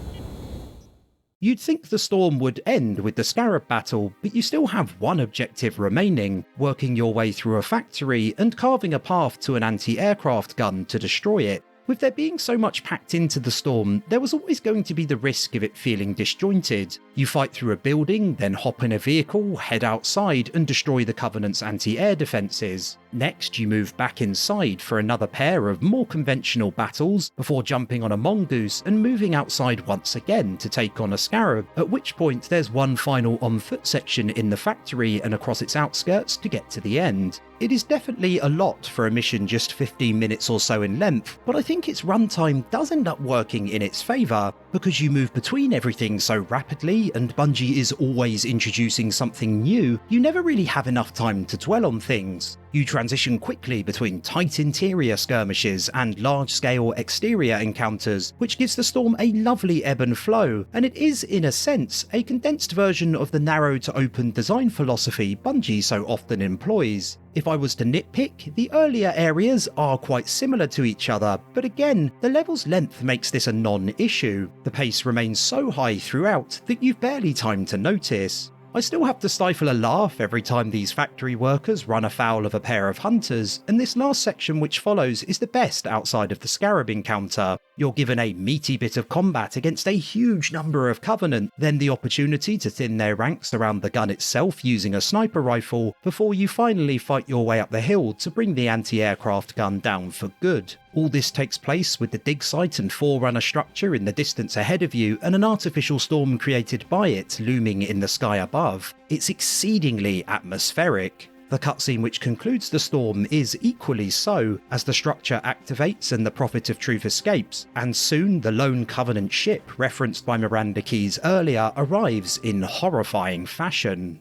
You'd think the storm would end with the Scarab battle, but you still have one objective remaining, working your way through a factory and carving a path to an anti-aircraft gun to destroy it. With there being so much packed into the storm, there was always going to be the risk of it feeling disjointed. You fight through a building, then hop in a vehicle, head outside and destroy the Covenant's anti-air defences. Next, you move back inside for another pair of more conventional battles, before jumping on a mongoose and moving outside once again to take on a Scarab, at which point there's one final on-foot section in the factory and across its outskirts to get to the end. It is definitely a lot for a mission just 15 minutes or so in length, but I think its runtime does end up working in its favour, because you move between everything so rapidly and Bungie is always introducing something new, you never really have enough time to dwell on things. You transition quickly between tight interior skirmishes and large-scale exterior encounters, which gives the storm a lovely ebb and flow, and it is, in a sense, a condensed version of the narrow to open design philosophy Bungie so often employs. If I was to nitpick, the earlier areas are quite similar to each other, but again, the level's length makes this a non-issue. The pace remains so high throughout that you've barely time to notice. I still have to stifle a laugh every time these factory workers run afoul of a pair of hunters, and this last section which follows is the best outside of the Scarab encounter. You're given a meaty bit of combat against a huge number of Covenant, then the opportunity to thin their ranks around the gun itself using a sniper rifle, before you finally fight your way up the hill to bring the anti-aircraft gun down for good. All this takes place with the dig site and forerunner structure in the distance ahead of you and an artificial storm created by it looming in the sky above. It's exceedingly atmospheric. The cutscene which concludes the storm is equally so, as the structure activates and the Prophet of Truth escapes, and soon the lone Covenant ship referenced by Miranda Keyes earlier arrives in horrifying fashion.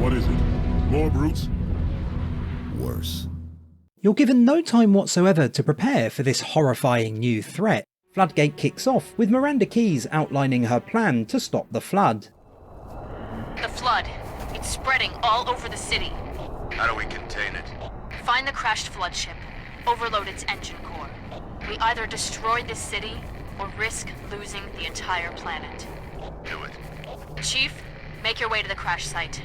What is it? More brutes?
Worse. You're given no time whatsoever to prepare for this horrifying new threat. Floodgate kicks off with Miranda Keyes outlining her plan to stop the flood.
The flood. It's spreading all over the city.
How do we contain it?
Find the crashed flood ship. Overload its engine core. We either destroy this city or risk losing the entire planet.
Do it.
Chief, make your way to the crash site.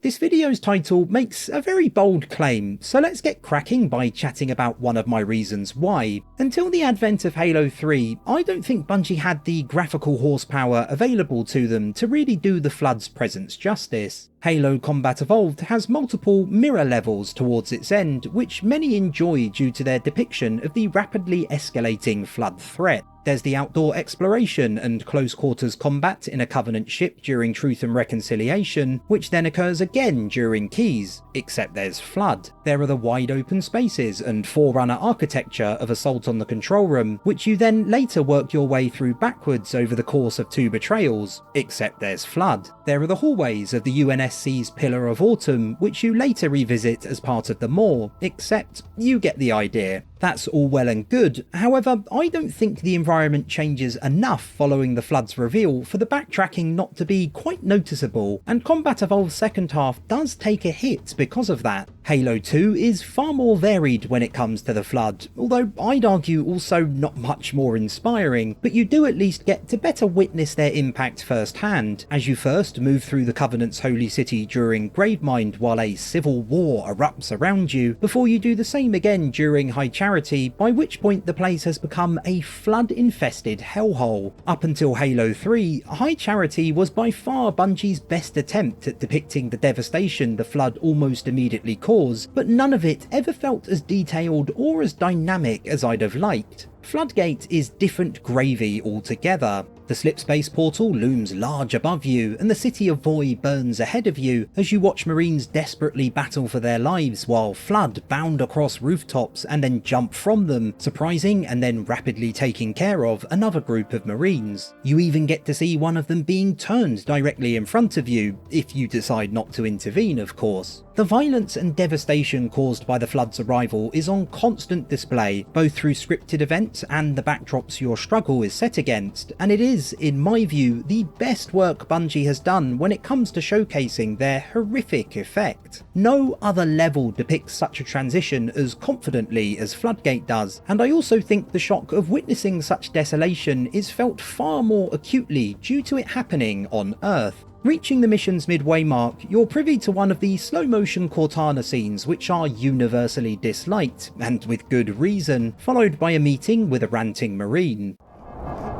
This video's title makes a very bold claim, so let's get cracking by chatting about one of my reasons why. Until the advent of Halo 3, I don't think Bungie had the graphical horsepower available to them to really do the Flood's presence justice. Halo Combat Evolved has multiple mirror levels towards its end, which many enjoy due to their depiction of the rapidly escalating Flood threat. There's the outdoor exploration and close quarters combat in a Covenant ship during Truth and Reconciliation, which then occurs again during Keyes, except there's Flood. There are the wide open spaces and forerunner architecture of Assault on the Control Room, which you then later work your way through backwards over the course of 2 Betrayals, except there's Flood. There are the hallways of the UNSC's Pillar of Autumn, which you later revisit as part of the Maw, except you get the idea. That's all well and good, however, I don't think the environment changes enough following the Flood's reveal for the backtracking not to be quite noticeable, and Combat Evolved's second half does take a hit because of that. Halo 2 is far more varied when it comes to the Flood, although I'd argue also not much more inspiring, but you do at least get to better witness their impact firsthand, as you first move through the Covenant's holy city during Gravemind while a civil war erupts around you, before you do the same again during High Charity, by which point the place has become a flood-infested hellhole. Up until Halo 3, High Charity was by far Bungie's best attempt at depicting the devastation the Flood almost immediately caused, but none of it ever felt as detailed or as dynamic as I'd have liked. Floodgate is different gravy altogether. The slipspace portal looms large above you, and the city of Voy burns ahead of you as you watch Marines desperately battle for their lives while Flood bound across rooftops and then jump from them, surprising and then rapidly taking care of another group of Marines. You even get to see one of them being turned directly in front of you, if you decide not to intervene, of course. The violence and devastation caused by the Flood's arrival is on constant display, both through scripted events and the backdrops your struggle is set against, and it is, in my view, the best work Bungie has done when it comes to showcasing their horrific effect. No other level depicts such a transition as confidently as Floodgate does, and I also think the shock of witnessing such desolation is felt far more acutely due to it happening on Earth. Reaching the mission's midway mark, you're privy to one of the slow-motion Cortana scenes which are universally disliked, and with good reason, followed by a meeting with a ranting Marine.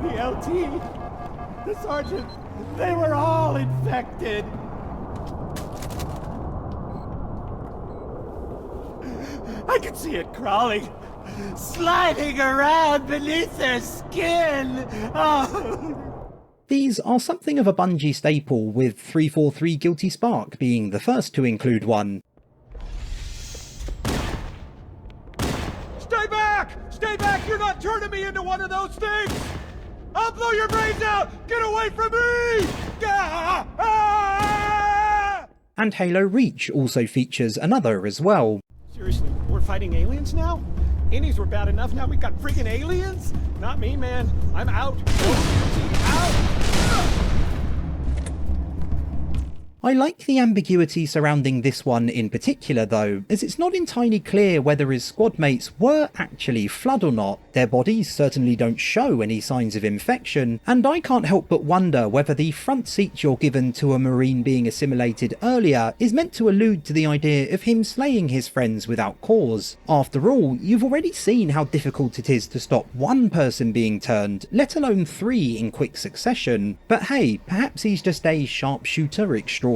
The LT, the Sergeant, they were all infected. I could see it crawling, sliding around beneath their skin. Oh.
These are something of a Bungie staple, with 343 Guilty Spark being the first to include one.
Stay back! Stay back! You're not turning me into one of those things! I'll blow your brains out! Get away from me! Ah! Ah!
And Halo Reach also features another as well.
Seriously, we're fighting aliens now? Innies were bad enough, now we got friggin' aliens? Not me, man. I'm out. Out!
I like the ambiguity surrounding this one in particular though, as it's not entirely clear whether his squad mates were actually Flood or not. Their bodies certainly don't show any signs of infection, and I can't help but wonder whether the front seat you're given to a Marine being assimilated earlier is meant to allude to the idea of him slaying his friends without cause. After all, you've already seen how difficult it is to stop one person being turned, let alone 3 in quick succession. But hey, perhaps he's just a sharpshooter extraordinaire.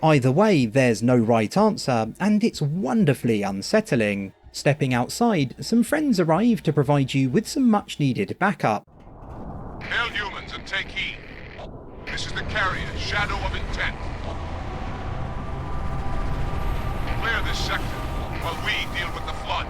Either way, there's no right answer, and it's wonderfully unsettling. Stepping outside, some friends arrive to provide you with some much needed backup.
Hail humans and take heed. This is the carrier, Shadow of Intent. Clear this sector while we deal with the Flood.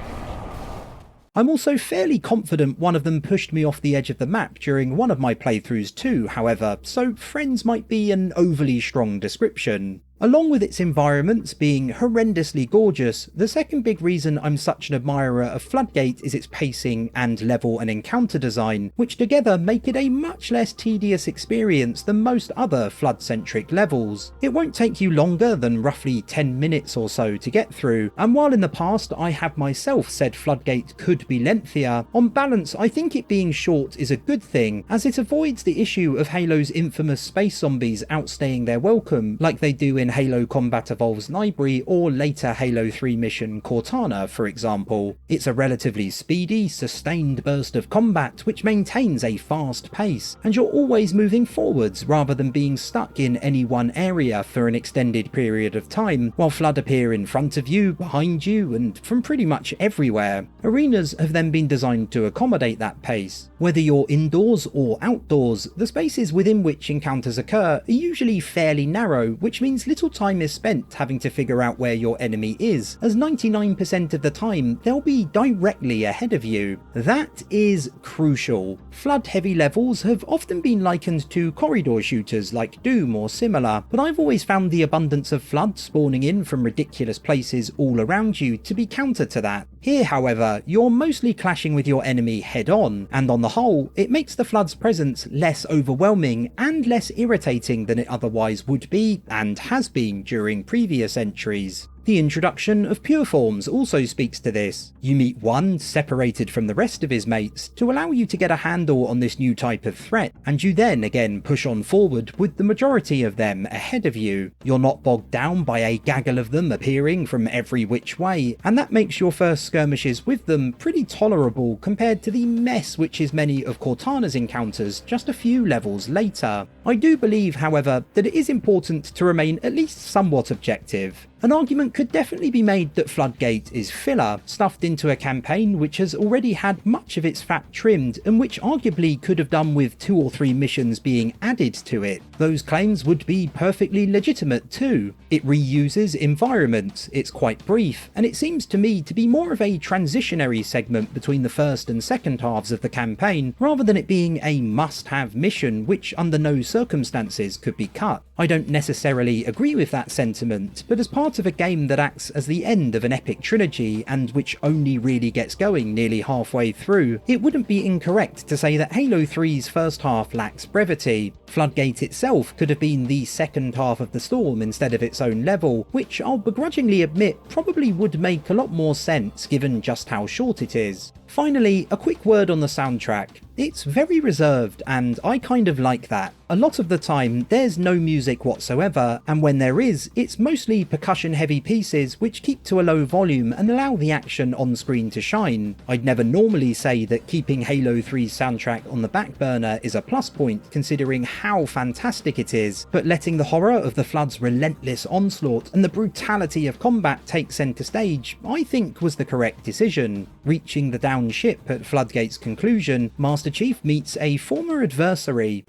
I'm also fairly confident one of them pushed me off the edge of the map during one of my playthroughs too, however, so friends might be an overly strong description. Along with its environments being horrendously gorgeous, the second big reason I'm such an admirer of Floodgate is its pacing and level and encounter design, which together make it a much less tedious experience than most other Flood-centric levels. It won't take you longer than roughly 10 minutes or so to get through, and while in the past I have myself said Floodgate could be lengthier, on balance I think it being short is a good thing, as it avoids the issue of Halo's infamous space zombies outstaying their welcome, like they do in Halo Combat Evolved's library or later Halo 3 mission Cortana, for example. It's a relatively speedy, sustained burst of combat which maintains a fast pace, and you're always moving forwards rather than being stuck in any one area for an extended period of time, while Flood appear in front of you, behind you, and from pretty much everywhere. Arenas have then been designed to accommodate that pace. Whether you're indoors or outdoors, the spaces within which encounters occur are usually fairly narrow, which means little little time is spent having to figure out where your enemy is, as 99% of the time they'll be directly ahead of you. That is crucial. Flood-heavy levels have often been likened to corridor shooters like Doom or similar, but I've always found the abundance of Flood spawning in from ridiculous places all around you to be counter to that. Here, however, you're mostly clashing with your enemy head-on, and on the whole, it makes the Flood's presence less overwhelming and less irritating than it otherwise would be, and has been during previous entries. The introduction of pure forms also speaks to this. You meet one separated from the rest of his mates to allow you to get a handle on this new type of threat, and you then again push on forward with the majority of them ahead of you. You're not bogged down by a gaggle of them appearing from every which way, and that makes your first skirmishes with them pretty tolerable compared to the mess which is many of Cortana's encounters just a few levels later. I do believe, however, that it is important to remain at least somewhat objective. An argument could definitely be made that Floodgate is filler, stuffed into a campaign which has already had much of its fat trimmed and which arguably could have done with 2 or 3 missions being added to it. Those claims would be perfectly legitimate too. It reuses environments, it's quite brief, and it seems to me to be more of a transitionary segment between the first and second halves of the campaign, rather than it being a must-have mission which under no circumstances could be cut. I don't necessarily agree with that sentiment, but as part of a game that acts as the end of an epic trilogy and which only really gets going nearly halfway through, it wouldn't be incorrect to say that Halo 3's first half lacks brevity. Floodgate itself could have been the second half of the storm instead of its own level, which I'll begrudgingly admit probably would make a lot more sense given just how short it is. Finally, a quick word on the soundtrack. It's very reserved, and I kind of like that. A lot of the time, there's no music whatsoever, and when there is, it's mostly percussion-heavy pieces which keep to a low volume and allow the action on screen to shine. I'd never normally say that keeping Halo 3's soundtrack on the back burner is a plus point, considering how fantastic it is, but letting the horror of the Flood's relentless onslaught and the brutality of combat take centre stage, I think was the correct decision. Reaching the down ship at Floodgate's conclusion, Master Chief meets a former adversary.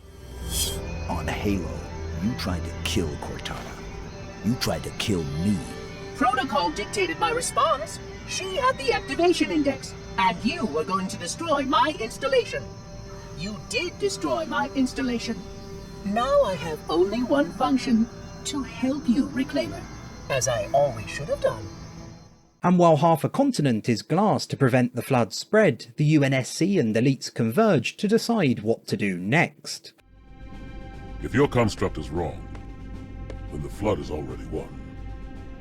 On Halo, you tried to kill Cortana. You tried to kill me.
Protocol dictated my response. She had the activation index, and you were going to destroy my installation. You did destroy my installation. Now I have only one function, to help you reclaim her, as I always should have done.
And while half a continent is glass to prevent the Flood's spread, the UNSC and elites converge to decide what to do next.
If your construct is wrong, then the Flood has already won.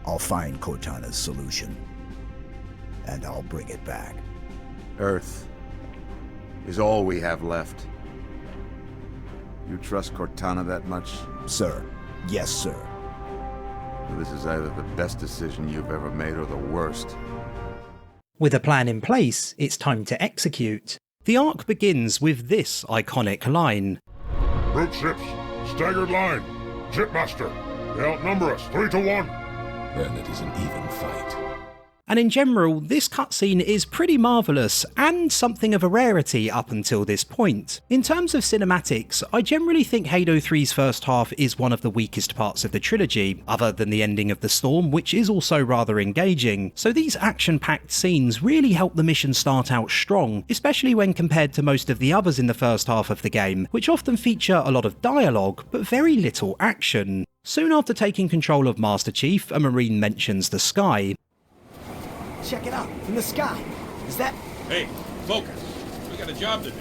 I'll find Cortana's solution, and I'll bring it back.
Earth is all we have left. You trust Cortana that much?
Sir. Yes, sir.
This is either the best decision you've ever made or the worst.
With a plan in place, it's time to execute. The arc begins with this iconic line.
Brute ships, staggered line. Shipmaster, they outnumber us 3-1.
Then it is an even fight.
And in general, this cutscene is pretty marvellous, and something of a rarity up until this point. In terms of cinematics, I generally think Halo 3's first half is one of the weakest parts of the trilogy, other than the ending of the storm, which is also rather engaging, so these action-packed scenes really help the mission start out strong, especially when compared to most of the others in the first half of the game, which often feature a lot of dialogue, but very little action. Soon after taking control of Master Chief, a Marine mentions the sky.
Check it out, from the sky. Is that...
Hey, focus. We got a job to do.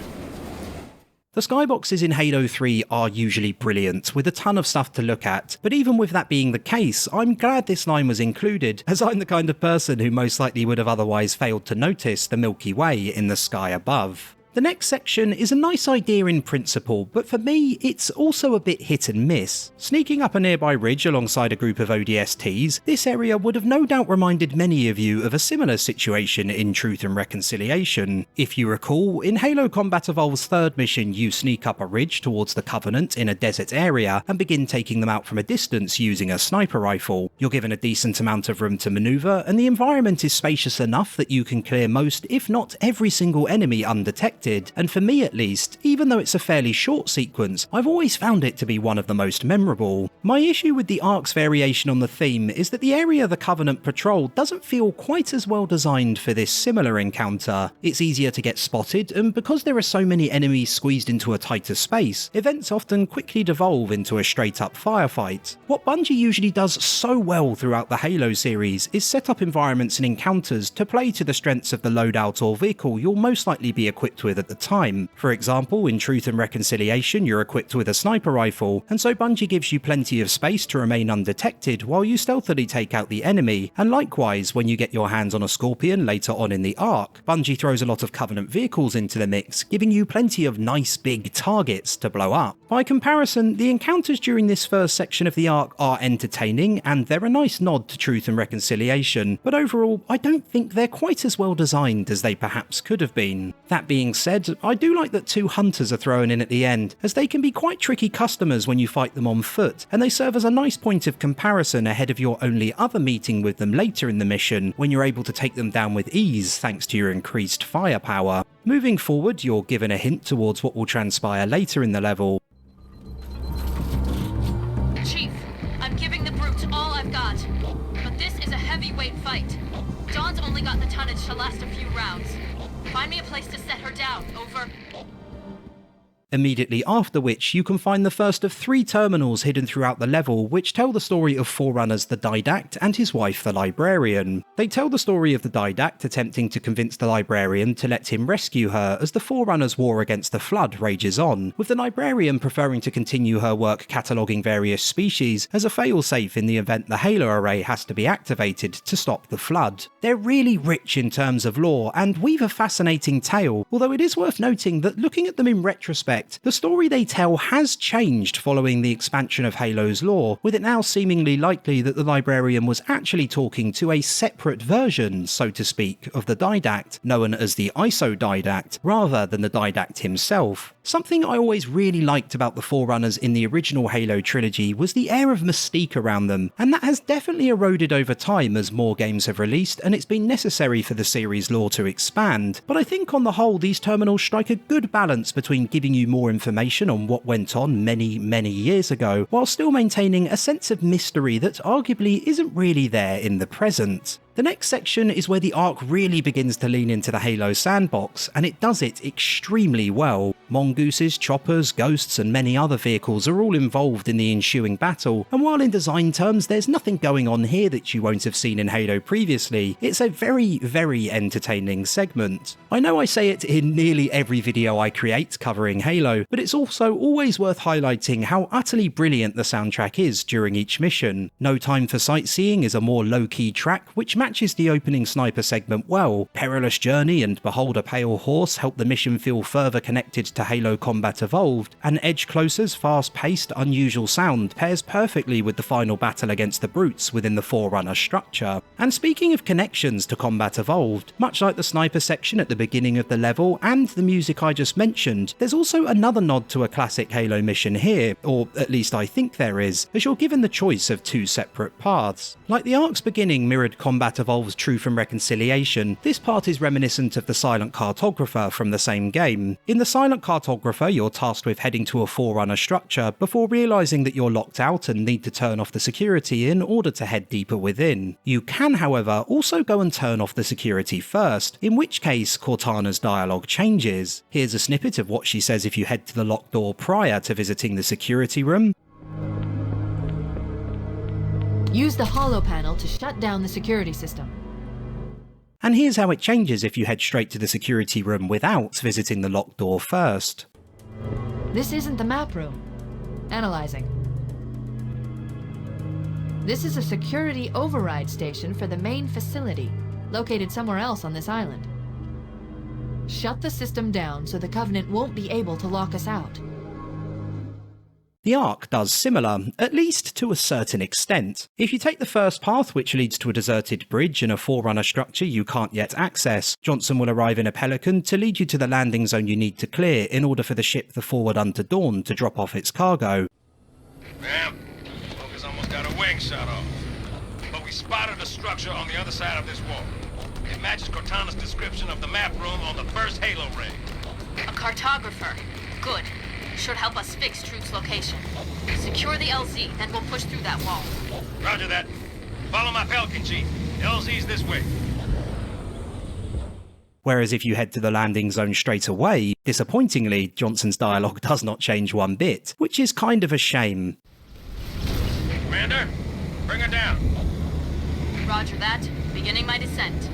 The skyboxes in Halo 3 are usually brilliant, with a ton of stuff to look at, but even with that being the case, I'm glad this line was included, as I'm the kind of person who most likely would have otherwise failed to notice the Milky Way in the sky above. The next section is a nice idea in principle, but for me, it's also a bit hit and miss. Sneaking up a nearby ridge alongside a group of ODSTs, this area would have no doubt reminded many of you of a similar situation in Truth and Reconciliation. If you recall, in Halo Combat Evolved's third mission, you sneak up a ridge towards the Covenant in a desert area and begin taking them out from a distance using a sniper rifle. You're given a decent amount of room to maneuver, and the environment is spacious enough that you can clear most, if not every single enemy undetected. unexpected, and for me at least, even though it's a fairly short sequence, I've always found it to be one of the most memorable. My issue with the Ark's variation on the theme is that the area the Covenant patrol doesn't feel quite as well designed for this similar encounter. It's easier to get spotted, and because there are so many enemies squeezed into a tighter space, events often quickly devolve into a straight up firefight. What Bungie usually does so well throughout the Halo series is set up environments and encounters to play to the strengths of the loadout or vehicle you'll most likely be equipped with at the time. For example, in Truth and Reconciliation you're equipped with a sniper rifle, and so Bungie gives you plenty of space to remain undetected while you stealthily take out the enemy, and likewise when you get your hands on a Scorpion later on in the Ark, Bungie throws a lot of Covenant vehicles into the mix, giving you plenty of nice big targets to blow up. By comparison, the encounters during this first section of the Ark are entertaining, and they're a nice nod to Truth and Reconciliation, but overall I don't think they're quite as well designed as they perhaps could have been. That being said, I do like that 2 hunters are thrown in at the end, as they can be quite tricky customers when you fight them on foot, and they serve as a nice point of comparison ahead of your only other meeting with them later in the mission, when you're able to take them down with ease thanks to your increased firepower. Moving forward, you're given a hint towards what will transpire later in the level.
Chief, I'm giving the brute all I've got, but this is a heavyweight fight. Dawn's only got the tonnage to last a few rounds. Find me a place to set her down, over.
Immediately after which, you can find the first of 3 terminals hidden throughout the level which tell the story of Forerunners the Didact and his wife the Librarian. They tell the story of the Didact attempting to convince the Librarian to let him rescue her as the Forerunners' war against the Flood rages on, with the Librarian preferring to continue her work cataloguing various species as a failsafe in the event the Halo array has to be activated to stop the Flood. They're really rich in terms of lore and weave a fascinating tale, although it is worth noting that looking at them in retrospect, the story they tell has changed following the expansion of Halo's lore, with it now seemingly likely that the Librarian was actually talking to a separate version, so to speak, of the Didact, known as the ISO Didact, rather than the Didact himself. Something I always really liked about the Forerunners in the original Halo trilogy was the air of mystique around them, and that has definitely eroded over time as more games have released and it's been necessary for the series' lore to expand. But I think on the whole these terminals strike a good balance between giving you more information on what went on many years ago, while still maintaining a sense of mystery that arguably isn't really there in the present. The next section is where the Ark really begins to lean into the Halo sandbox, and it does it extremely well. Mongooses, choppers, ghosts and many other vehicles are all involved in the ensuing battle, and while in design terms there's nothing going on here that you won't have seen in Halo previously, it's a very entertaining segment. I know I say it in nearly every video I create covering Halo, but it's also always worth highlighting how utterly brilliant the soundtrack is during each mission. No Time for Sightseeing is a more low-key track which matches the opening sniper segment well. Perilous Journey and Behold a Pale Horse help the mission feel further connected to Halo Combat Evolved, and Edge Closer's fast-paced, unusual sound pairs perfectly with the final battle against the brutes within the Forerunner structure. And speaking of connections to Combat Evolved, much like the sniper section at the beginning of the level and the music I just mentioned, there's also another nod to a classic Halo mission here, or at least I think there is, as you're given the choice of 2 separate paths. Like the Ark's beginning mirrored Combat Evolved's Truth and Reconciliation, this part is reminiscent of the Silent Cartographer from the same game. In the Silent Cartographer, you're tasked with heading to a Forerunner structure before realising that you're locked out and need to turn off the security in order to head deeper within. You can, however, also go and turn off the security first, in which case Cortana's dialogue changes. Here's a snippet of what she says if you head to the locked door prior to visiting the security room.
Use the holo panel to shut down the security system.
And here's how it changes if you head straight to the security room without visiting the locked door first.
This isn't the map room. Analyzing. This is a security override station for the main facility, located somewhere else on this island. Shut the system down so the Covenant won't be able to lock us out.
The Ark does similar, at least to a certain extent. If you take the first path, which leads to a deserted bridge and a Forerunner structure you can't yet access, Johnson will arrive in a Pelican to lead you to the landing zone you need to clear in order for the ship the Forward Unto Dawn to drop off its cargo.
Ma'am, Focus almost got a wing shot off. But we spotted a structure on the other side of this wall. It matches Cortana's description of the map room on the first Halo ring.
A cartographer. Good. Should help us fix Truth's location. Secure the LZ, then we'll push through that wall.
Roger that. Follow my Pelican, Chief. LZ's this way.
Whereas if you head to the landing zone straight away, disappointingly, Johnson's dialogue does not change one bit, which is kind of a shame.
Commander, bring her down.
Roger that. Beginning my descent.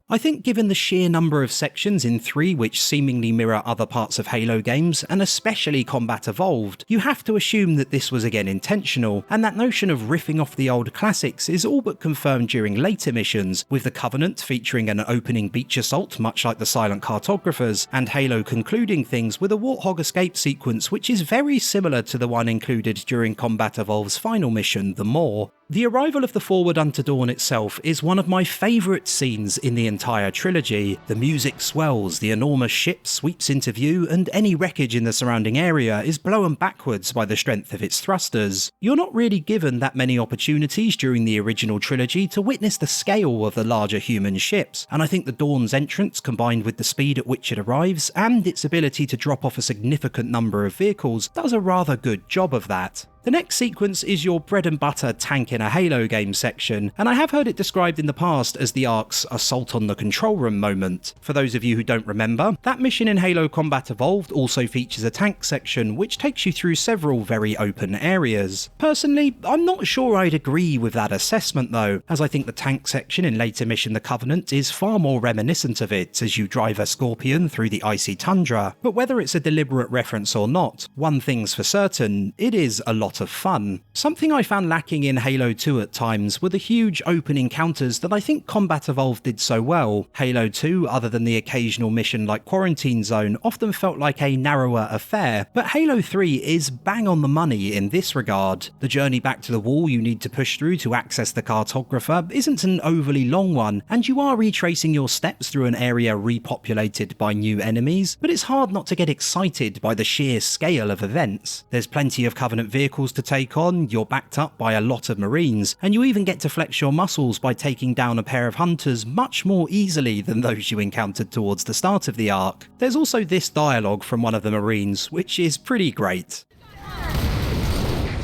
I think given the sheer number of sections in 3 which seemingly mirror other parts of Halo games, and especially Combat Evolved, you have to assume that this was again intentional, and that notion of riffing off the old classics is all but confirmed during later missions, with the Covenant featuring an opening beach assault much like the Silent Cartographers, and Halo concluding things with a Warthog escape sequence which is very similar to the one included during Combat Evolved's final mission, The Maw. The arrival of the Forward Unto Dawn itself is one of my favourite scenes in the entire trilogy. The music swells, the enormous ship sweeps into view, and any wreckage in the surrounding area is blown backwards by the strength of its thrusters. You're not really given that many opportunities during the original trilogy to witness the scale of the larger human ships, and I think the Dawn's entrance, combined with the speed at which it arrives, and its ability to drop off a significant number of vehicles, does a rather good job of that. The next sequence is your bread and butter tank in a Halo game section, and I have heard it described in the past as the Ark's assault on the control room moment. For those of you who don't remember, that mission in Halo Combat Evolved also features a tank section which takes you through several very open areas. Personally, I'm not sure I'd agree with that assessment though, as I think the tank section in later Mission The Covenant is far more reminiscent of it as you drive a Scorpion through the icy tundra. But whether it's a deliberate reference or not, one thing's for certain, it is a lot of fun. Something I found lacking in Halo 2 at times were the huge open encounters that I think Combat Evolved did so well. Halo 2, other than the occasional mission like Quarantine Zone, often felt like a narrower affair, but Halo 3 is bang on the money in this regard. The journey back to the wall you need to push through to access the cartographer isn't an overly long one, and you are retracing your steps through an area repopulated by new enemies, but it's hard not to get excited by the sheer scale of events. There's plenty of Covenant vehicles to take on, you're backed up by a lot of Marines, and you even get to flex your muscles by taking down a pair of Hunters much more easily than those you encountered towards the start of the arc. There's also this dialogue from one of the Marines, which is pretty great.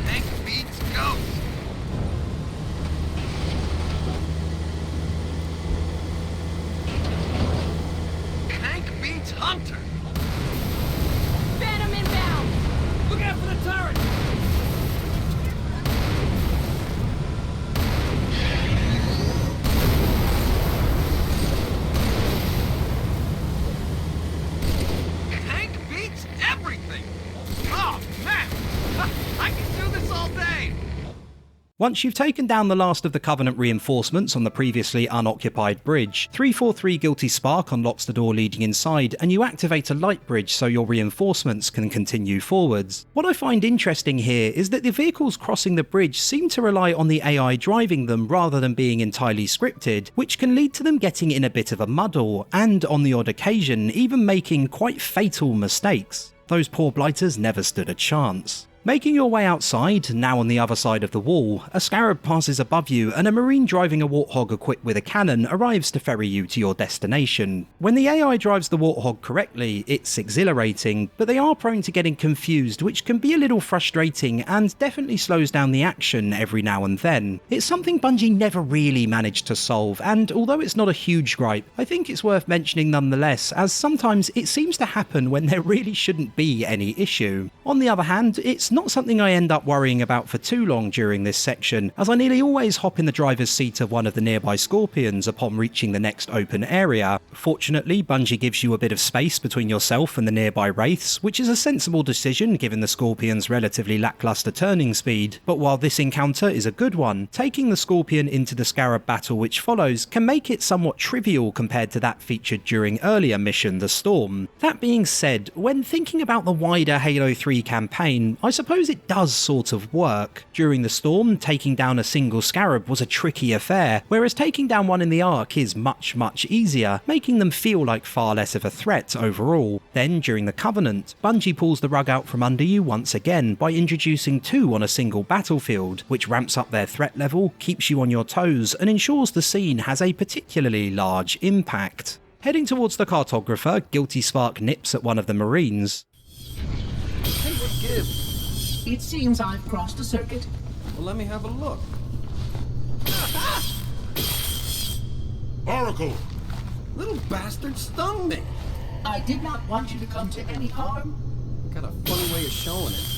Tank beats ghost. Tank beats Hunter.
Phantom inbound! Look out for the turret!
Tank beats everything. Oh, man. I can do this all day.
Once you've taken down the last of the Covenant reinforcements on the previously unoccupied bridge, 343 Guilty Spark unlocks the door leading inside, and you activate a light bridge so your reinforcements can continue forwards. What I find interesting here is that the vehicles crossing the bridge seem to rely on the AI driving them rather than being entirely scripted, which can lead to them getting in a bit of a muddle, and on the odd occasion even making quite fatal mistakes. Those poor blighters never stood a chance. Making your way outside, now on the other side of the wall, a Scarab passes above you and a Marine driving a Warthog equipped with a cannon arrives to ferry you to your destination. When the AI drives the Warthog correctly, it's exhilarating, but they are prone to getting confused, which can be a little frustrating and definitely slows down the action every now and then. It's something Bungie never really managed to solve, and although it's not a huge gripe, I think it's worth mentioning nonetheless, as sometimes it seems to happen when there really shouldn't be any issue. On the other hand, it's not something I end up worrying about for too long during this section, as I nearly always hop in the driver's seat of one of the nearby Scorpions upon reaching the next open area. Fortunately, Bungie gives you a bit of space between yourself and the nearby Wraiths, which is a sensible decision given the Scorpion's relatively lackluster turning speed, but while this encounter is a good one, taking the Scorpion into the Scarab battle which follows can make it somewhat trivial compared to that featured during earlier mission The Storm. That being said, when thinking about the wider Halo 3 campaign, I suppose it does sort of work. During The Storm, taking down a single Scarab was a tricky affair, whereas taking down one in the Ark is much easier, making them feel like far less of a threat overall. Then, during the Covenant, Bungie pulls the rug out from under you once again by introducing two on a single battlefield, which ramps up their threat level, keeps you on your toes, and ensures the scene has a particularly large impact. Heading towards the cartographer, Guilty Spark nips at one of the Marines.
Hey, what gives? It seems I've crossed a circuit.
Well, let me have a look.
Oracle!
Little bastard stung me.
I did not want you to come to any harm.
Got a funny way of showing it.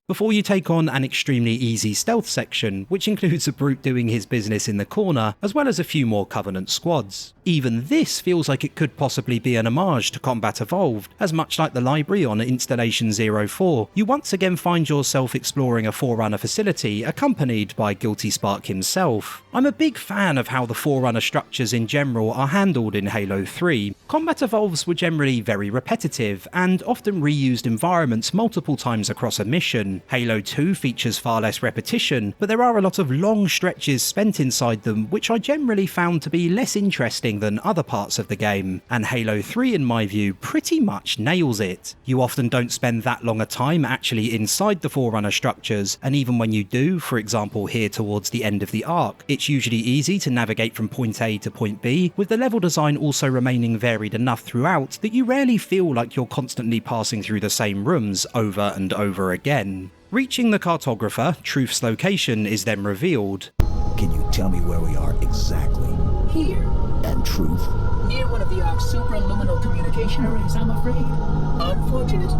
Before you take on an extremely easy stealth section, which includes a brute doing his business in the corner, as well as a few more Covenant squads. Even this feels like it could possibly be an homage to Combat Evolved, as much like the library on Installation 04, you once again find yourself exploring a Forerunner facility accompanied by Guilty Spark himself. I'm a big fan of how the Forerunner structures in general are handled in Halo 3. Combat Evolves were generally very repetitive, and often reused environments multiple times across a mission. Halo 2 features far less repetition, but there are a lot of long stretches spent inside them which I generally found to be less interesting than other parts of the game, and Halo 3 in my view pretty much nails it. You often don't spend that long a time actually inside the Forerunner structures, and even when you do, for example here towards the end of the arc, it's usually easy to navigate from point A to point B, with the level design also remaining varied enough throughout that you rarely feel like you're constantly passing through the same rooms over and over again. Reaching the cartographer, Truth's location is then revealed.
Can you tell me where we are exactly?
Here.
And Truth?
Near one of the Ark's supraluminal communication arrays, I'm afraid. Unfortunate.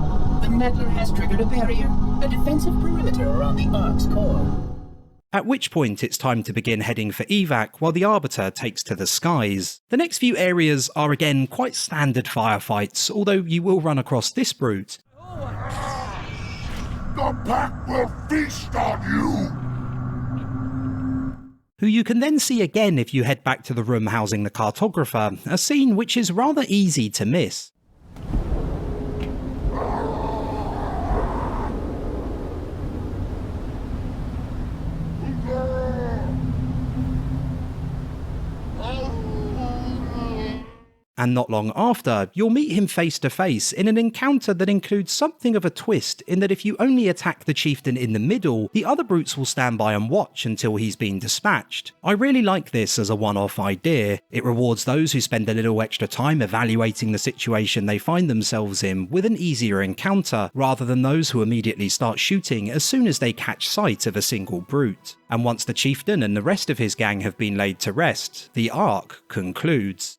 The meddler has triggered a barrier, a defensive perimeter around the Ark's core.
At which point it's time to begin heading for evac while the Arbiter takes to the skies. The next few areas are again quite standard firefights, although you will run across this brute.
The pack will feast on you!
Who you can then see again if you head back to the room housing the cartographer, a scene which is rather easy to miss. And not long after, you'll meet him face to face in an encounter that includes something of a twist in that if you only attack the chieftain in the middle, the other brutes will stand by and watch until he's been dispatched. I really like this as a one-off idea. It rewards those who spend a little extra time evaluating the situation they find themselves in with an easier encounter, rather than those who immediately start shooting as soon as they catch sight of a single brute. And once the chieftain and the rest of his gang have been laid to rest, the arc concludes.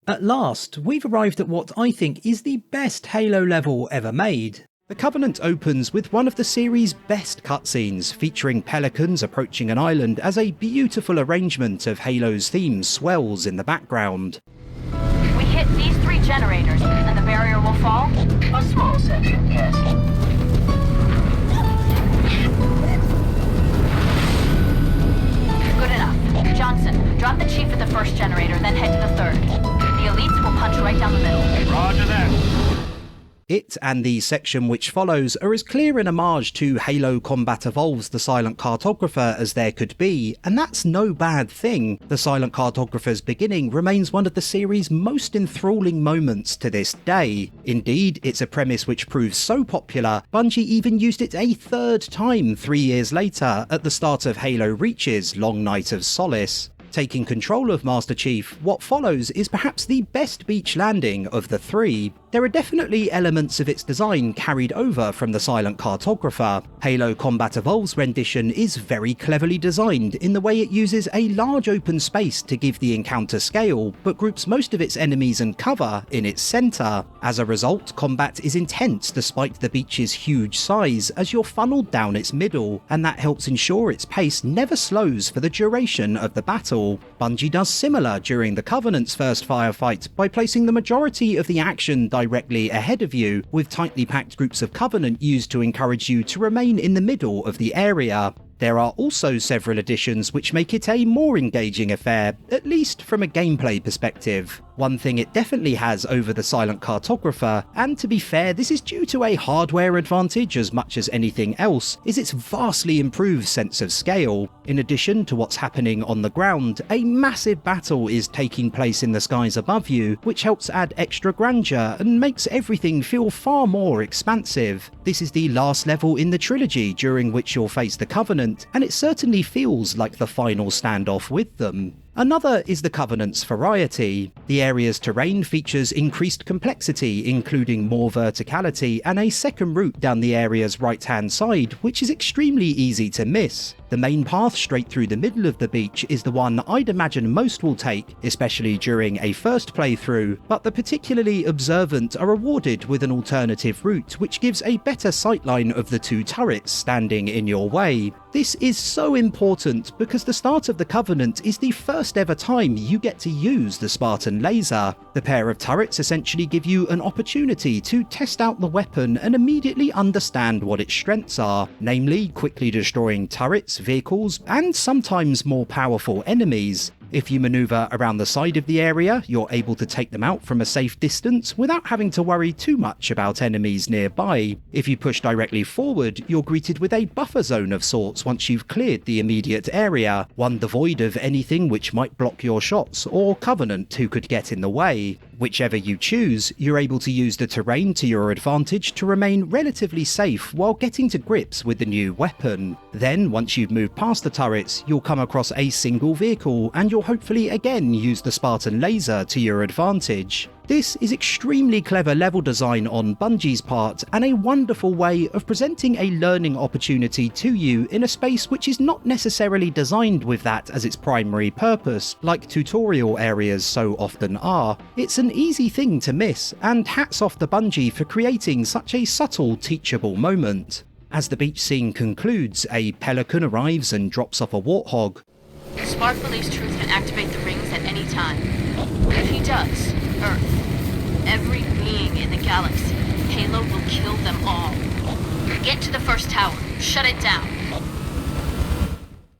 At last, we've arrived at what I think is the best Halo level ever made. The Covenant opens with one of the series' best cutscenes, featuring pelicans approaching an island as a beautiful arrangement of Halo's theme swells in the background.
If we hit these 3 generators, and the barrier will fall?
A small section, yes.
Good enough. Johnson, drop the chief at the first generator, then head to the 3rd. The elites will punch right down the middle.
Roger that.
It and the section which follows are as clear an homage to Halo Combat Evolves the Silent Cartographer as there could be, and that's no bad thing. The Silent Cartographer's beginning remains one of the series' most enthralling moments to this day. Indeed, it's a premise which proves so popular, Bungie even used it a 3rd time 3 years later at the start of Halo Reach's Long Night of Solace. Taking control of Master Chief, what follows is perhaps the best beach landing of the 3. There are definitely elements of its design carried over from the Silent Cartographer. Halo Combat Evolves rendition is very cleverly designed in the way it uses a large open space to give the encounter scale, but groups most of its enemies and cover in its centre. As a result, combat is intense despite the beach's huge size as you're funneled down its middle, and that helps ensure its pace never slows for the duration of the battle. Bungie does similar during the Covenant's first firefight by placing the majority of the action directly ahead of you, with tightly packed groups of Covenant used to encourage you to remain in the middle of the area. There are also several additions which make it a more engaging affair, at least from a gameplay perspective. One thing it definitely has over the Silent Cartographer, and to be fair this is due to a hardware advantage as much as anything else, is its vastly improved sense of scale. In addition to what's happening on the ground, a massive battle is taking place in the skies above you, which helps add extra grandeur and makes everything feel far more expansive. This is the last level in the trilogy during which you'll face the Covenant, and it certainly feels like the final standoff with them. Another is the Covenant's variety. The area's terrain features increased complexity, including more verticality and a second route down the area's right-hand side, which is extremely easy to miss. The main path straight through the middle of the beach is the one I'd imagine most will take, especially during a first playthrough, but the particularly observant are rewarded with an alternative route which gives a better sightline of the two turrets standing in your way. This is so important because the start of the Covenant is the first ever time you get to use the Spartan laser. The pair of turrets essentially give you an opportunity to test out the weapon and immediately understand what its strengths are, namely quickly destroying turrets, vehicles, and sometimes more powerful enemies. If you maneuver around the side of the area, you're able to take them out from a safe distance without having to worry too much about enemies nearby. If you push directly forward, you're greeted with a buffer zone of sorts once you've cleared the immediate area, one devoid of anything which might block your shots or Covenant who could get in the way. Whichever you choose, you're able to use the terrain to your advantage to remain relatively safe while getting to grips with the new weapon. Then, once you've moved past the turrets, you'll come across a single vehicle and you'll hopefully again use the Spartan laser to your advantage. This is extremely clever level design on Bungie's part and a wonderful way of presenting a learning opportunity to you in a space which is not necessarily designed with that as its primary purpose, like tutorial areas so often are. It's an easy thing to miss, and hats off to Bungie for creating such a subtle, teachable moment. As the beach scene concludes, a pelican arrives and drops off a warthog.
Spark believes Truth can activate the rings at any time. If he does, Earth, every being in the galaxy, Halo will kill them all. Get to the first tower, shut it down.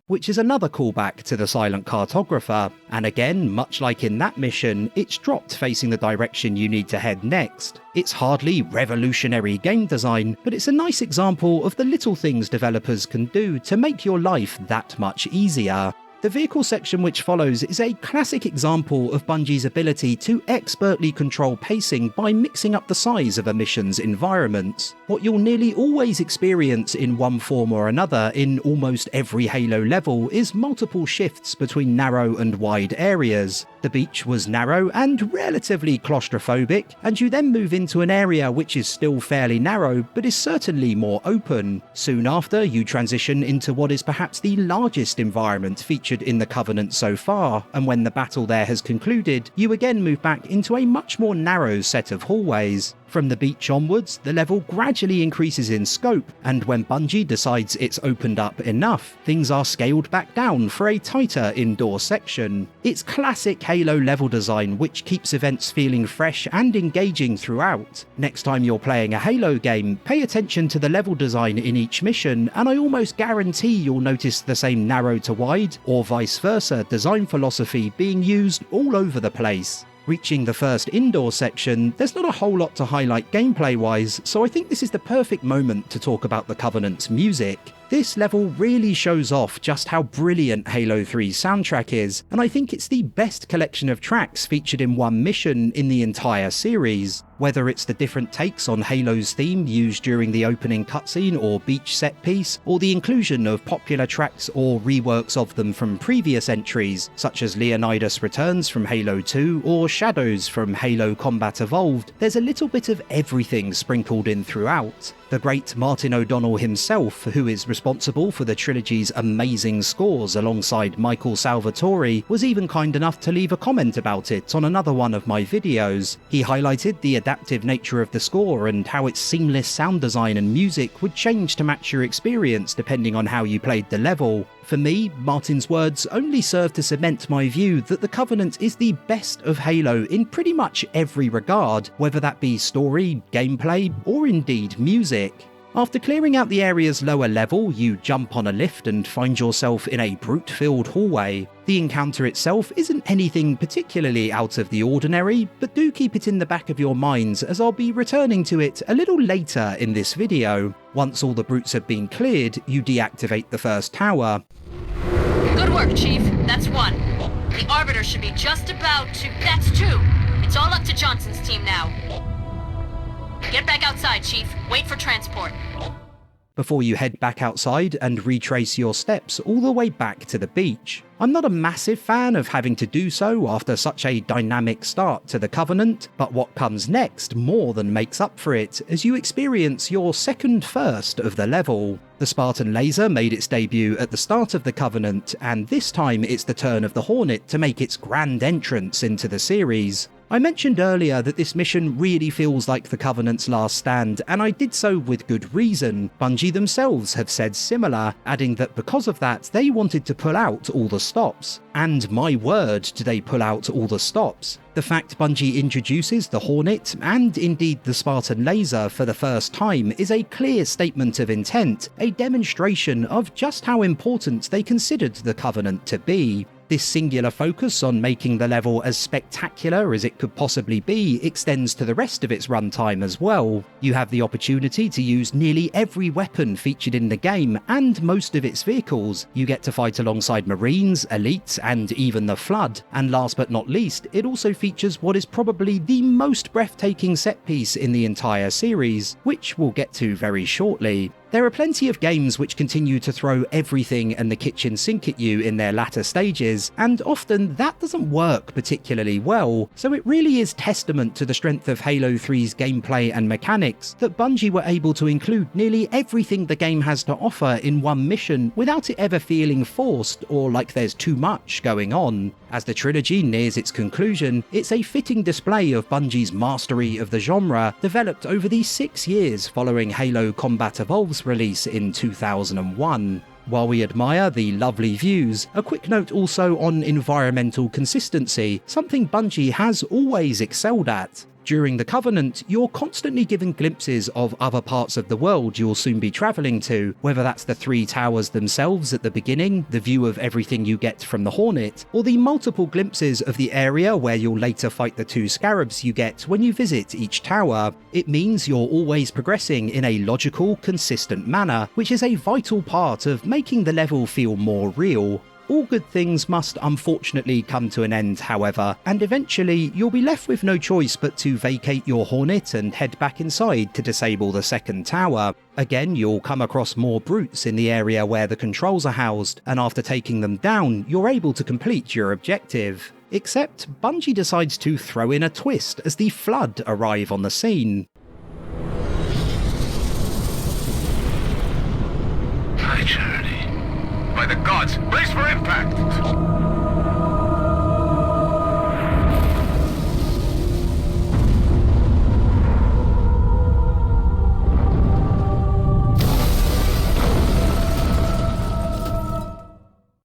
Which is another callback to the Silent Cartographer, and again, much like in that mission, it's dropped facing the direction you need to head next. It's hardly revolutionary game design, but it's a nice example of the little things developers can do to make your life that much easier. The vehicle section which follows is a classic example of Bungie's ability to expertly control pacing by mixing up the size of a mission's environments. What you'll nearly always experience in one form or another in almost every Halo level is multiple shifts between narrow and wide areas. The beach was narrow and relatively claustrophobic, and you then move into an area which is still fairly narrow but is certainly more open. Soon after, you transition into what is perhaps the largest environment featured in the Covenant so far, and when the battle there has concluded, you again move back into a much more narrow set of hallways. From the beach onwards, the level gradually increases in scope, and when Bungie decides it's opened up enough, things are scaled back down for a tighter indoor section. It's classic Halo level design which keeps events feeling fresh and engaging throughout. Next time you're playing a Halo game, pay attention to the level design in each mission, and I almost guarantee you'll notice the same narrow to wide, or vice versa, design philosophy being used all over the place. Reaching the first indoor section, there's not a whole lot to highlight gameplay-wise, so I think this is the perfect moment to talk about the Covenant's music. This level really shows off just how brilliant Halo 3's soundtrack is, and I think it's the best collection of tracks featured in one mission in the entire series. Whether it's the different takes on Halo's theme used during the opening cutscene or beach set piece, or the inclusion of popular tracks or reworks of them from previous entries, such as Leonidas Returns from Halo 2 or Shadows from Halo Combat Evolved, there's a little bit of everything sprinkled in throughout. The great Martin O'Donnell himself, who is responsible for the trilogy's amazing scores alongside Michael Salvatore, was even kind enough to leave a comment about it on another one of my videos. He highlighted the adaptive nature of the score and how its seamless sound design and music would change to match your experience depending on how you played the level. For me, Martin's words only serve to cement my view that the Covenant is the best of Halo in pretty much every regard, whether that be story, gameplay, or indeed music. After clearing out the area's lower level, you jump on a lift and find yourself in a brute-filled hallway. The encounter itself isn't anything particularly out of the ordinary, but do keep it in the back of your minds as I'll be returning to it a little later in this video. Once all the brutes have been cleared, you deactivate the first tower.
Good work, Chief. That's one. The Arbiter should be just about to... That's two. It's all up to Johnson's team now. Get back outside, Chief. Wait for transport.
before you head back outside and retrace your steps all the way back to the beach. I'm not a massive fan of having to do so after such a dynamic start to the Covenant, but what comes next more than makes up for it as you experience your second first of the level. The Spartan laser made its debut at the start of the Covenant, and this time it's the turn of the Hornet to make its grand entrance into the series. I mentioned earlier that this mission really feels like the Covenant's last stand, and I did so with good reason. Bungie themselves have said similar, adding that because of that they wanted to pull out all the stops. And my word, do they pull out all the stops. The fact Bungie introduces the Hornet, and indeed the Spartan laser for the first time, is a clear statement of intent, a demonstration of just how important they considered the Covenant to be. This singular focus on making the level as spectacular as it could possibly be extends to the rest of its runtime as well. You have the opportunity to use nearly every weapon featured in the game and most of its vehicles. You get to fight alongside Marines, Elites, and even the Flood. And last but not least, it also features what is probably the most breathtaking set piece in the entire series, which we'll get to very shortly. There are plenty of games which continue to throw everything and the kitchen sink at you in their latter stages, and often that doesn't work particularly well, so it really is testament to the strength of Halo 3's gameplay and mechanics that Bungie were able to include nearly everything the game has to offer in one mission without it ever feeling forced or like there's too much going on. As the trilogy nears its conclusion, it's a fitting display of Bungie's mastery of the genre, developed over the 6 years following Halo Combat Evolved's release in 2001. While we admire the lovely views, a quick note also on environmental consistency, something Bungie has always excelled at. During the Covenant, you're constantly given glimpses of other parts of the world you'll soon be travelling to, whether that's the 3 towers themselves at the beginning, the view of everything you get from the Hornet, or the multiple glimpses of the area where you'll later fight the 2 scarabs you get when you visit each tower. It means you're always progressing in a logical, consistent manner, which is a vital part of making the level feel more real. All good things must unfortunately come to an end, however, and eventually you'll be left with no choice but to vacate your Hornet and head back inside to disable the 2nd tower. Again, you'll come across more brutes in the area where the controls are housed, and after taking them down, you're able to complete your objective. Except Bungie decides to throw in a twist as the Flood arrive on the scene.
Hi, Charity. By the gods, brace for impact!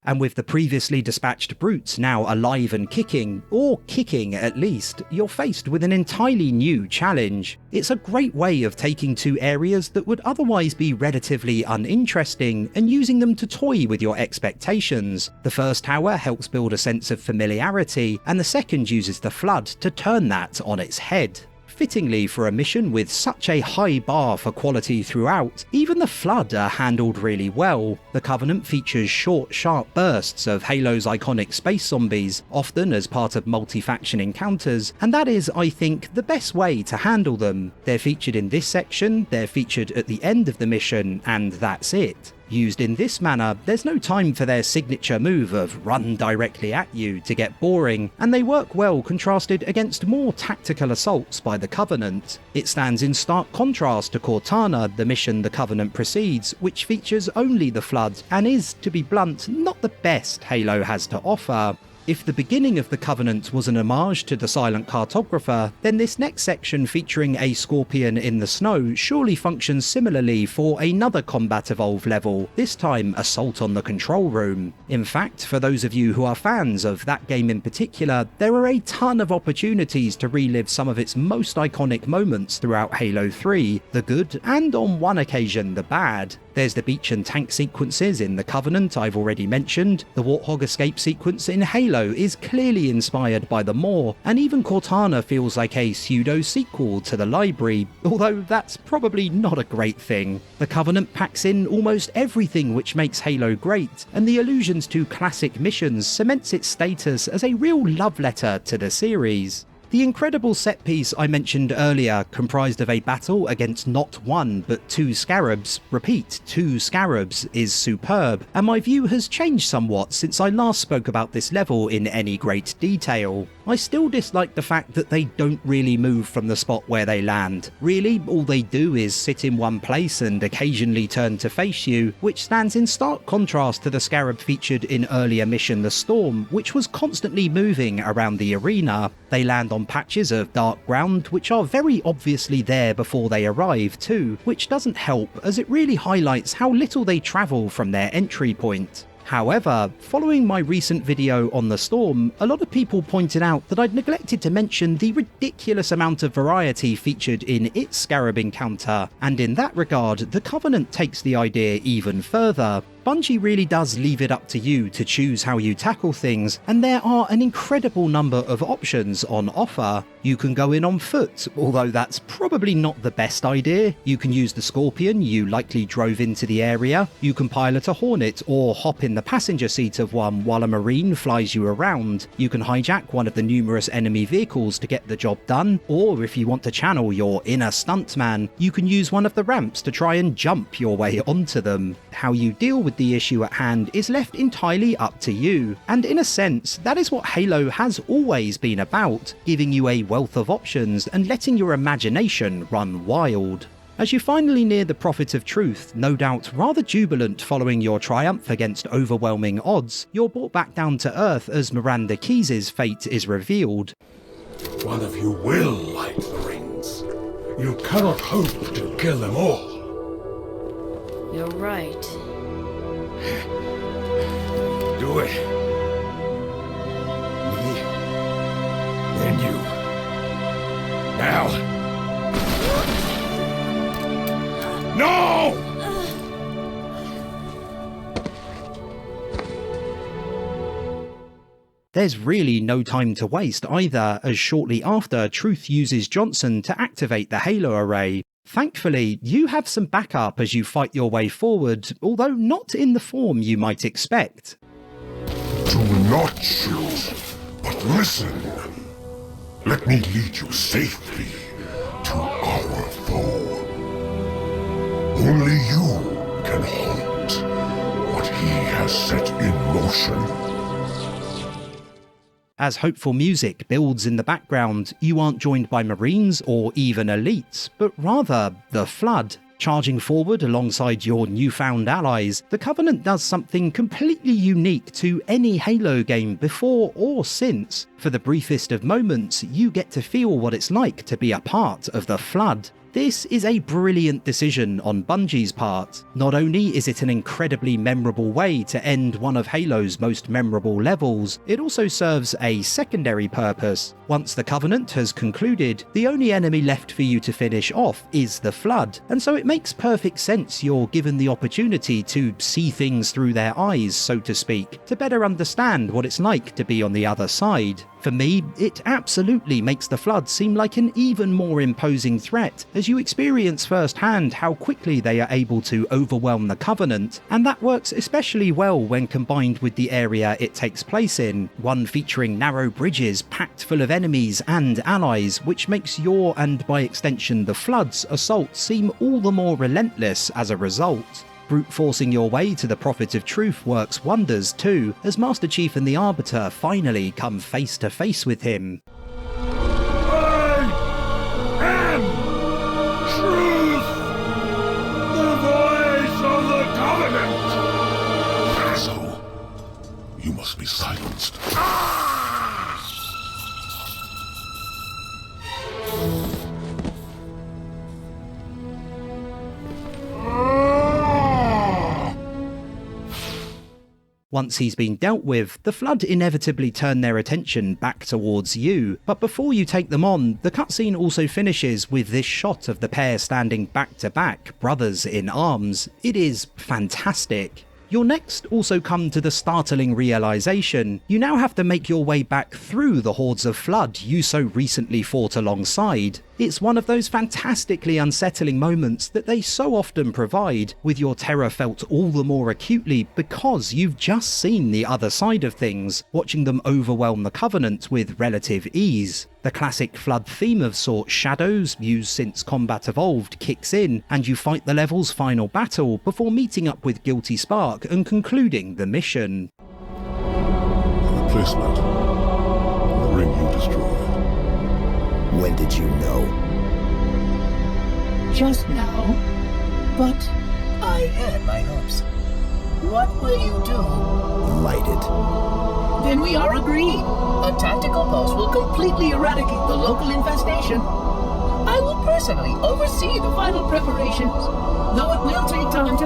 And with the previously dispatched brutes now alive and kicking, or kicking at least, you're faced with an entirely new challenge. It's a great way of taking 2 areas that would otherwise be relatively uninteresting and using them to toy with your expectations. The first tower helps build a sense of familiarity, and the second uses the Flood to turn that on its head. Fittingly for a mission with such a high bar for quality throughout, even the Flood are handled really well. The Covenant features short, sharp bursts of Halo's iconic space zombies, often as part of multi-faction encounters, and that is, I think, the best way to handle them. They're featured in this section, they're featured at the end of the mission, and that's it. Used in this manner, there's no time for their signature move of run directly at you to get boring, and they work well contrasted against more tactical assaults by the Covenant. It stands in stark contrast to Cortana, the mission the Covenant precedes, which features only the Flood, and is, to be blunt, not the best Halo has to offer. If the beginning of the Covenant was an homage to the Silent Cartographer, then this next section featuring a Scorpion in the snow surely functions similarly for another Combat Evolved level, this time Assault on the Control Room. In fact, for those of you who are fans of that game in particular, there are a ton of opportunities to relive some of its most iconic moments throughout Halo 3, the good and on one occasion the bad. There's the beach and tank sequences in the Covenant I've already mentioned, the Warthog escape sequence in Halo is clearly inspired by the Maw, and even Cortana feels like a pseudo-sequel to the library, although that's probably not a great thing. The Covenant packs in almost everything which makes Halo great, and the allusions to classic missions cements its status as a real love letter to the series. The incredible set piece I mentioned earlier, comprised of a battle against not one but 2 scarabs, repeat, 2 scarabs, is superb, and my view has changed somewhat since I last spoke about this level in any great detail. I still dislike the fact that they don't really move from the spot where they land. Really, all they do is sit in one place and occasionally turn to face you, which stands in stark contrast to the scarab featured in earlier mission The Storm, which was constantly moving around the arena. They land on patches of dark ground which are very obviously there before they arrive too, which doesn't help as it really highlights how little they travel from their entry point. However, following my recent video on The Storm, a lot of people pointed out that I'd neglected to mention the ridiculous amount of variety featured in its scarab encounter, and in that regard, the Covenant takes the idea even further. Bungie really does leave it up to you to choose how you tackle things, and there are an incredible number of options on offer. You can go in on foot, although that's probably not the best idea. You can use the Scorpion you likely drove into the area. You can pilot a Hornet or hop in the passenger seat of one while a Marine flies you around. You can hijack one of the numerous enemy vehicles to get the job done, or if you want to channel your inner stuntman, you can use one of the ramps to try and jump your way onto them. How you deal with the issue at hand is left entirely up to you, and in a sense, that is what Halo has always been about, giving you a wealth of options and letting your imagination run wild. As you finally near the Prophet of Truth, no doubt rather jubilant following your triumph against overwhelming odds, you're brought back down to Earth as Miranda Keys' fate is revealed.
One of you will light the rings. You cannot hope to kill them all.
You're right.
Do it. Me. And you. Now. No!
There's really no time to waste either, as shortly after, Truth uses Johnson to activate the Halo array. Thankfully, you have some backup as you fight your way forward, although not in the form you might expect.
Do not shoot, but listen. Let me lead you safely to our foe. Only you can halt what he has set in motion.
As hopeful music builds in the background, you aren't joined by Marines or even elites, but rather the Flood. Charging forward alongside your newfound allies, the Covenant does something completely unique to any Halo game before or since. For the briefest of moments, you get to feel what it's like to be a part of the Flood. This is a brilliant decision on Bungie's part. Not only is it an incredibly memorable way to end one of Halo's most memorable levels, it also serves a secondary purpose. Once the Covenant has concluded, the only enemy left for you to finish off is the Flood, and so it makes perfect sense you're given the opportunity to see things through their eyes, so to speak, to better understand what it's like to be on the other side. For me, it absolutely makes the Flood seem like an even more imposing threat, as you experience firsthand how quickly they are able to overwhelm the Covenant, and that works especially well when combined with the area it takes place in, one featuring narrow bridges packed full of enemies and allies, which makes your, and by extension the Flood's, assault seem all the more relentless as a result. Brute forcing your way to the Prophet of Truth works wonders too, as Master Chief and the Arbiter finally come face to face with him.
I am Truth, the voice of the Covenant. So, you must be silenced.
Once he's been dealt with, the Flood inevitably turn their attention back towards you, but before you take them on, the cutscene also finishes with this shot of the pair standing back to back, brothers in arms. It is fantastic. You'll next also come to the startling realization you now have to make your way back through the hordes of Flood you so recently fought alongside. It's one of those fantastically unsettling moments that they so often provide, with your terror felt all the more acutely because you've just seen the other side of things, watching them overwhelm the Covenant with relative ease. The classic Flood theme of sorts, shadows, used since Combat Evolved, kicks in, and you fight the level's final battle before meeting up with Guilty Spark and concluding the mission.
Replacement. The ring you destroyed.
When did you know?
Just now. But I had my hopes. What will you do?
Light it.
Then we are agreed. A tactical post will completely eradicate the local infestation. I will personally oversee the final preparations, though it will take time to...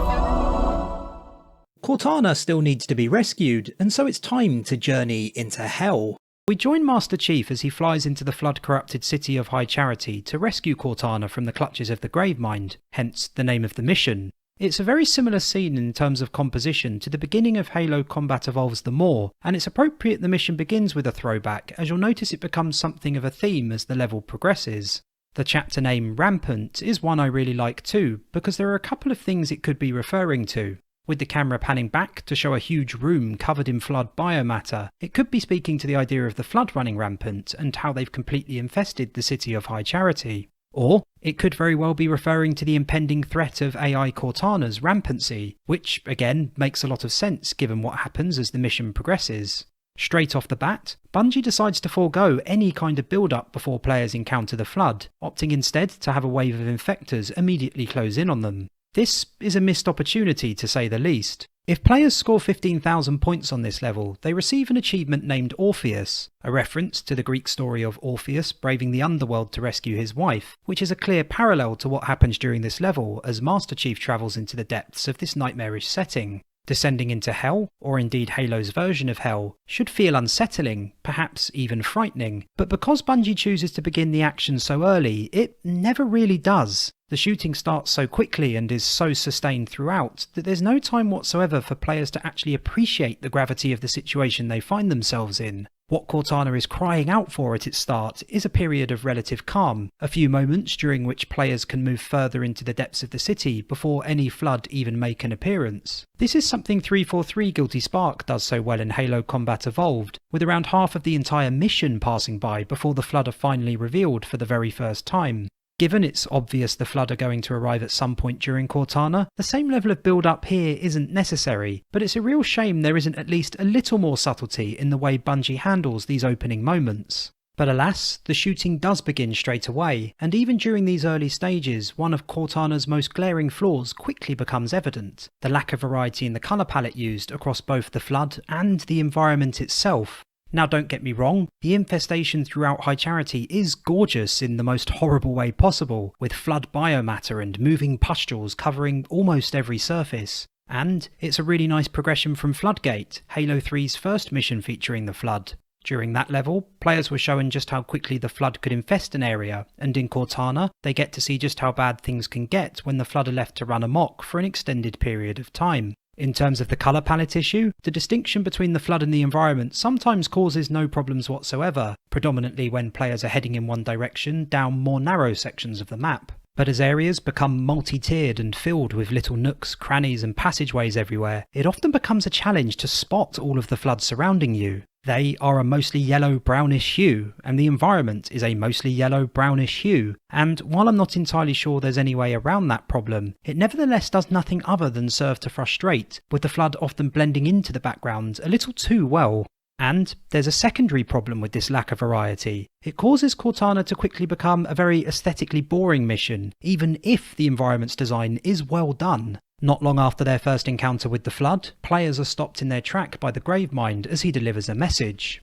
Cortana still needs to be rescued, and so it's time to journey into hell. We join Master Chief as he flies into the flood-corrupted city of High Charity to rescue Cortana from the clutches of the Gravemind, hence the name of the mission. It's a very similar scene in terms of composition to the beginning of Halo Combat Evolves the More, and it's appropriate the mission begins with a throwback, as you'll notice it becomes something of a theme as the level progresses. The chapter name Rampant is one I really like too, because there are a couple of things it could be referring to. With the camera panning back to show a huge room covered in flood biomatter, it could be speaking to the idea of the flood running rampant and how they've completely infested the city of High Charity. Or it could very well be referring to the impending threat of AI Cortana's rampancy, which again makes a lot of sense given what happens as the mission progresses. Straight off the bat, Bungie decides to forego any kind of build-up before players encounter the flood, opting instead to have a wave of infectors immediately close in on them. This is a missed opportunity to say the least. If players score 15,000 points on this level, they receive an achievement named Orpheus, a reference to the Greek story of Orpheus braving the underworld to rescue his wife, which is a clear parallel to what happens during this level as Master Chief travels into the depths of this nightmarish setting. Descending into hell, or indeed Halo's version of hell, should feel unsettling, perhaps even frightening, but because Bungie chooses to begin the action so early, it never really does. The shooting starts so quickly and is so sustained throughout that there's no time whatsoever for players to actually appreciate the gravity of the situation they find themselves in. What Cortana is crying out for at its start is a period of relative calm, a few moments during which players can move further into the depths of the city before any flood even make an appearance. This is something 343 Guilty Spark does so well in Halo Combat Evolved, with around half of the entire mission passing by before the flood are finally revealed for the very first time. Given it's obvious the flood are going to arrive at some point during Cortana, the same level of build-up here isn't necessary, but it's a real shame there isn't at least a little more subtlety in the way Bungie handles these opening moments. But alas, the shooting does begin straight away, and even during these early stages, one of Cortana's most glaring flaws quickly becomes evident: the lack of variety in the colour palette used across both the flood and the environment itself. Now don't get me wrong, the infestation throughout High Charity is gorgeous in the most horrible way possible, with flood biomatter and moving pustules covering almost every surface. And it's a really nice progression from Floodgate, Halo 3's first mission featuring the flood. During that level, players were shown just how quickly the flood could infest an area, and in Cortana, they get to see just how bad things can get when the flood are left to run amok for an extended period of time. In terms of the colour palette issue, the distinction between the flood and the environment sometimes causes no problems whatsoever, predominantly when players are heading in one direction down more narrow sections of the map. But as areas become multi-tiered and filled with little nooks, crannies and passageways everywhere, it often becomes a challenge to spot all of the flood surrounding you. They are a mostly yellow-brownish hue, and the environment is a mostly yellow-brownish hue, and while I'm not entirely sure there's any way around that problem, it nevertheless does nothing other than serve to frustrate, with the flood often blending into the background a little too well. And there's a secondary problem with this lack of variety. It causes Cortana to quickly become a very aesthetically boring mission, even if the environment's design is well done. Not long after their first encounter with the flood, players are stopped in their track by the Gravemind as he delivers a message.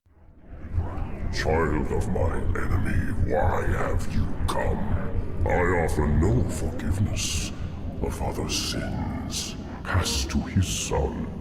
Child of mine enemy, why have you come? I offer no forgiveness. A father's sins passed to his son.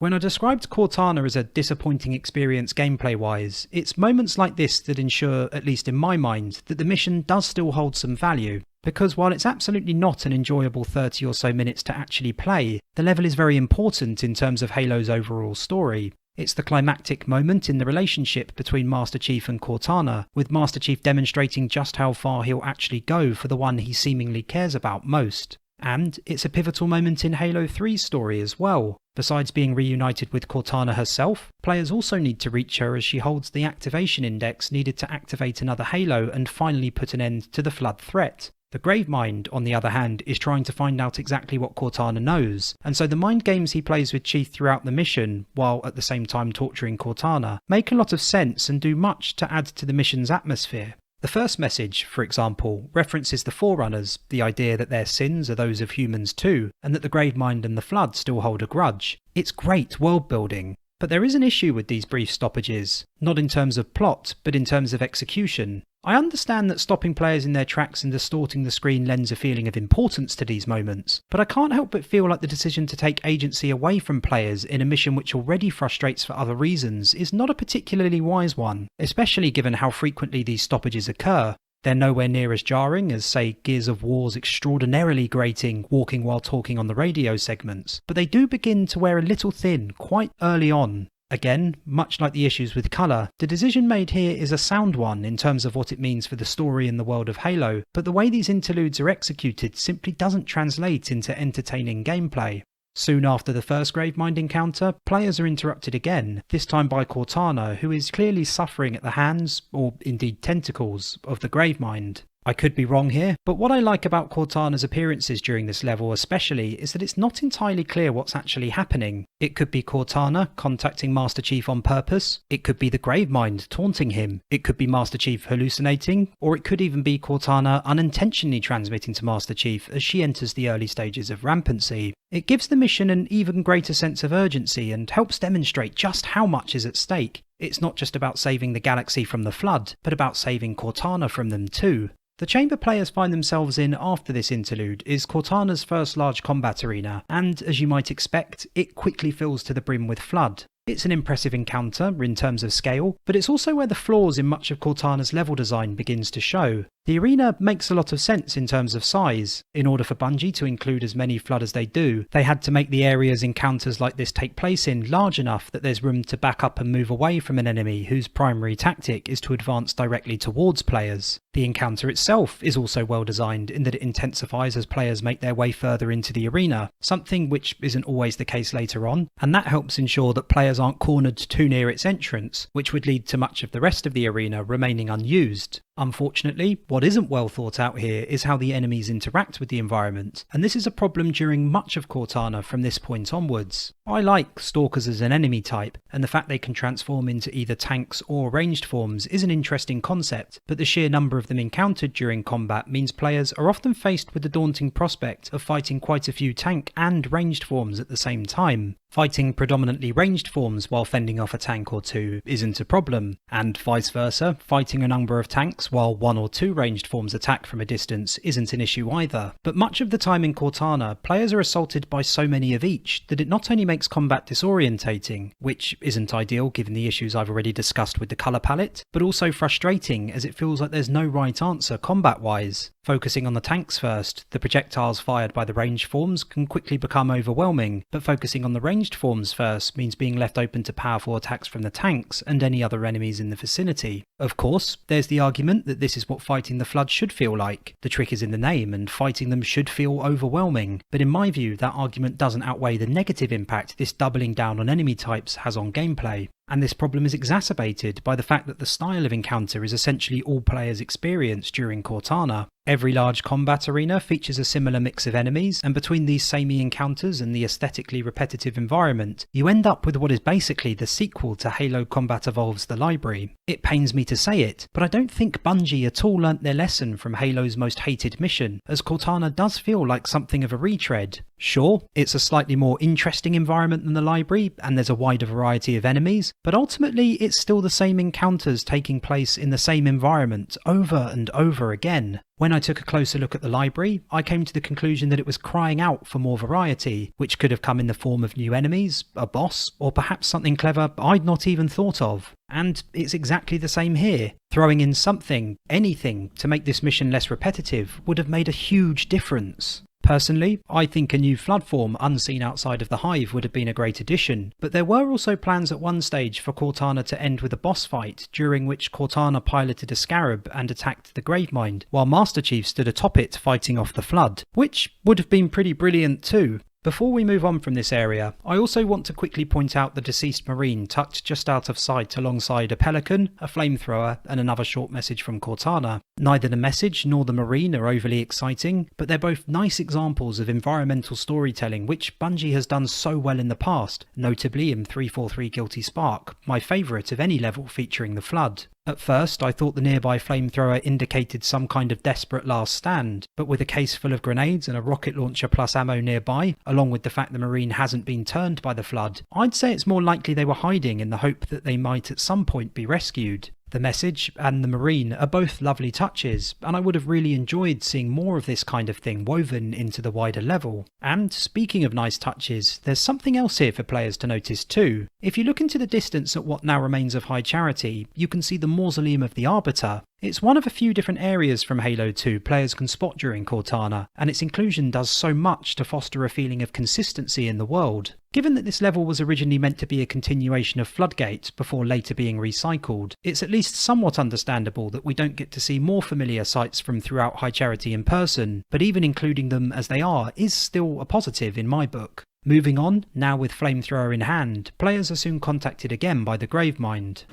When I described Cortana as a disappointing experience gameplay-wise, it's moments like this that ensure, at least in my mind, that the mission does still hold some value. Because while it's absolutely not an enjoyable 30 or so minutes to actually play, the level is very important in terms of Halo's overall story. It's the climactic moment in the relationship between Master Chief and Cortana, with Master Chief demonstrating just how far he'll actually go for the one he seemingly cares about most. And it's a pivotal moment in Halo 3's story as well. Besides being reunited with Cortana herself, players also need to reach her as she holds the activation index needed to activate another Halo and finally put an end to the Flood threat. The Gravemind, on the other hand, is trying to find out exactly what Cortana knows, and so the mind games he plays with Chief throughout the mission, while at the same time torturing Cortana, make a lot of sense and do much to add to the mission's atmosphere. The first message, for example, references the Forerunners, the idea that their sins are those of humans too, and that the Gravemind and the Flood still hold a grudge. It's great world building. But there is an issue with these brief stoppages, not in terms of plot, but in terms of execution. I understand that stopping players in their tracks and distorting the screen lends a feeling of importance to these moments, but I can't help but feel like the decision to take agency away from players in a mission which already frustrates for other reasons is not a particularly wise one, especially given how frequently these stoppages occur. They're nowhere near as jarring as, say, Gears of War's extraordinarily grating walking while talking on the radio segments, but they do begin to wear a little thin quite early on. Again, much like the issues with colour, the decision made here is a sound one in terms of what it means for the story and the world of Halo, but the way these interludes are executed simply doesn't translate into entertaining gameplay. Soon after the first Gravemind encounter, players are interrupted again, this time by Cortana, who is clearly suffering at the hands, or indeed tentacles, of the Gravemind. I could be wrong here, but what I like about Cortana's appearances during this level especially is that it's not entirely clear what's actually happening. It could be Cortana contacting Master Chief on purpose, it could be the Gravemind taunting him, it could be Master Chief hallucinating, or it could even be Cortana unintentionally transmitting to Master Chief as she enters the early stages of rampancy. It gives the mission an even greater sense of urgency and helps demonstrate just how much is at stake. It's not just about saving the galaxy from the Flood, but about saving Cortana from them too. The chamber players find themselves in after this interlude is Cortana's first large combat arena, and as you might expect, it quickly fills to the brim with Flood. It's an impressive encounter in terms of scale, but it's also where the flaws in much of Cortana's level design begins to show. The arena makes a lot of sense in terms of size. In order for Bungie to include as many Flood as they do, they had to make the areas encounters like this take place in large enough that there's room to back up and move away from an enemy whose primary tactic is to advance directly towards players. The encounter itself is also well designed in that it intensifies as players make their way further into the arena, something which isn't always the case later on, and that helps ensure that players aren't cornered too near its entrance, which would lead to much of the rest of the arena remaining unused. Unfortunately, what isn't well thought out here is how the enemies interact with the environment, and this is a problem during much of Cortana from this point onwards. I like Stalkers as an enemy type, and the fact they can transform into either tanks or ranged forms is an interesting concept, but the sheer number of them encountered during combat means players are often faced with the daunting prospect of fighting quite a few tank and ranged forms at the same time. Fighting predominantly ranged forms while fending off a tank or two isn't a problem, and vice versa, fighting a number of tanks while one or two ranged forms attack from a distance isn't an issue either. But much of the time in Cortana, players are assaulted by so many of each that it not only makes combat disorientating, which isn't ideal given the issues I've already discussed with the colour palette, but also frustrating as it feels like there's no right answer combat-wise. Focusing on the tanks first, the projectiles fired by the ranged forms can quickly become overwhelming, but focusing on the ranged forms first means being left open to powerful attacks from the tanks and any other enemies in the vicinity. Of course, there's the argument that this is what fighting the Flood should feel like. The trick is in the name, and fighting them should feel overwhelming, but in my view that argument doesn't outweigh the negative impact this doubling down on enemy types has on gameplay. And this problem is exacerbated by the fact that the style of encounter is essentially all players experience during Cortana. Every large combat arena features a similar mix of enemies, and between these samey encounters and the aesthetically repetitive environment, you end up with what is basically the sequel to Halo Combat Evolved's The Library. It pains me to say it, but I don't think Bungie at all learnt their lesson from Halo's most hated mission, as Cortana does feel like something of a retread. Sure, it's a slightly more interesting environment than The Library, and there's a wider variety of enemies, but ultimately it's still the same encounters taking place in the same environment over and over again. When I took a closer look at The Library, I came to the conclusion that it was crying out for more variety, which could have come in the form of new enemies, a boss, or perhaps something clever I'd not even thought of. And it's exactly the same here. Throwing in something, anything, to make this mission less repetitive would have made a huge difference. Personally, I think a new flood form unseen outside of the Hive would have been a great addition, but there were also plans at one stage for Cortana to end with a boss fight, during which Cortana piloted a scarab and attacked the Gravemind, while Master Chief stood atop it fighting off the Flood, which would have been pretty brilliant too. Before we move on from this area, I also want to quickly point out the deceased Marine tucked just out of sight alongside a pelican, a flamethrower, and another short message from Cortana. Neither the message nor the Marine are overly exciting, but they're both nice examples of environmental storytelling which Bungie has done so well in the past, notably in 343 Guilty Spark, my favourite of any level featuring the Flood. At first, I thought the nearby flamethrower indicated some kind of desperate last stand, but with a case full of grenades and a rocket launcher plus ammo nearby, along with the fact the Marine hasn't been turned by the Flood, I'd say it's more likely they were hiding in the hope that they might at some point be rescued. The message and the Marine are both lovely touches, and I would have really enjoyed seeing more of this kind of thing woven into the wider level. And speaking of nice touches, there's something else here for players to notice too. If you look into the distance at what now remains of High Charity, you can see the Mausoleum of the Arbiter. It's one of a few different areas from Halo 2 players can spot during Cortana, and its inclusion does so much to foster a feeling of consistency in the world. Given that this level was originally meant to be a continuation of Floodgate before later being recycled, it's at least somewhat understandable that we don't get to see more familiar sites from throughout High Charity in person, but even including them as they are is still a positive in my book. Moving on, now with Flamethrower in hand, players are soon contacted again by the Gravemind.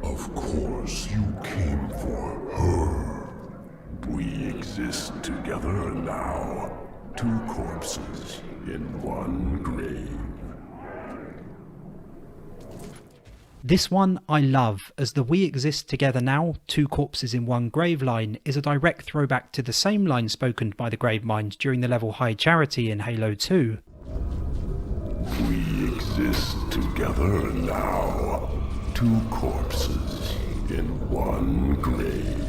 Of course you came for her. We exist together now. Two corpses in one grave.
This one I love, as the "we exist together now, two corpses in one grave" line is a direct throwback to the same line spoken by the Gravemind during the level High Charity in Halo 2.
We exist together now. Two corpses in one grave.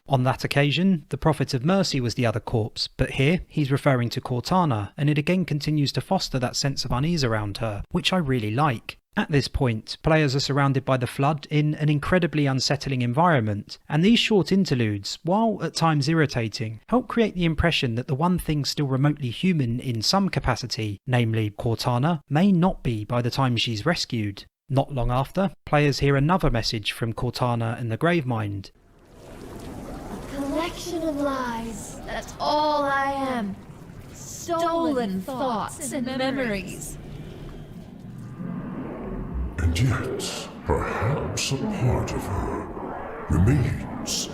On that occasion, the Prophet of Mercy was the other corpse, but here he's referring to Cortana, and it again continues to foster that sense of unease around her, which I really like. At this point, players are surrounded by the Flood in an incredibly unsettling environment, and these short interludes, while at times irritating, help create the impression that the one thing still remotely human in some capacity, namely Cortana, may not be by the time she's rescued. Not long after, players hear another message from Cortana and the Gravemind.
A collection of lies, that's all I am. Stolen thoughts and memories.
And yet, perhaps a part of her remains.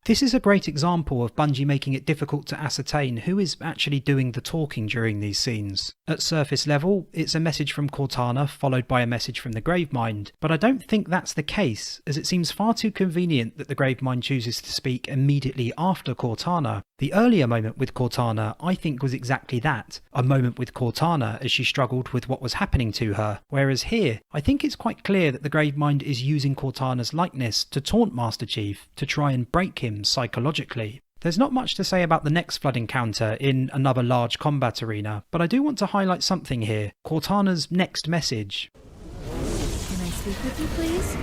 This is a great example of Bungie making it difficult to ascertain who is actually doing the talking during these scenes. At surface level, it's a message from Cortana followed by a message from the Gravemind, but I don't think that's the case, as it seems far too convenient that the Gravemind chooses to speak immediately after Cortana. The earlier moment with Cortana, I think, was exactly that, a moment with Cortana as she struggled with what was happening to her, whereas here, I think it's quite clear that the Gravemind is using Cortana's likeness to taunt Master Chief, to try and break him psychologically. There's not much to say about the next Flood encounter in another large combat arena, but I do want to highlight something here, Cortana's next message.
Can I speak with you, please?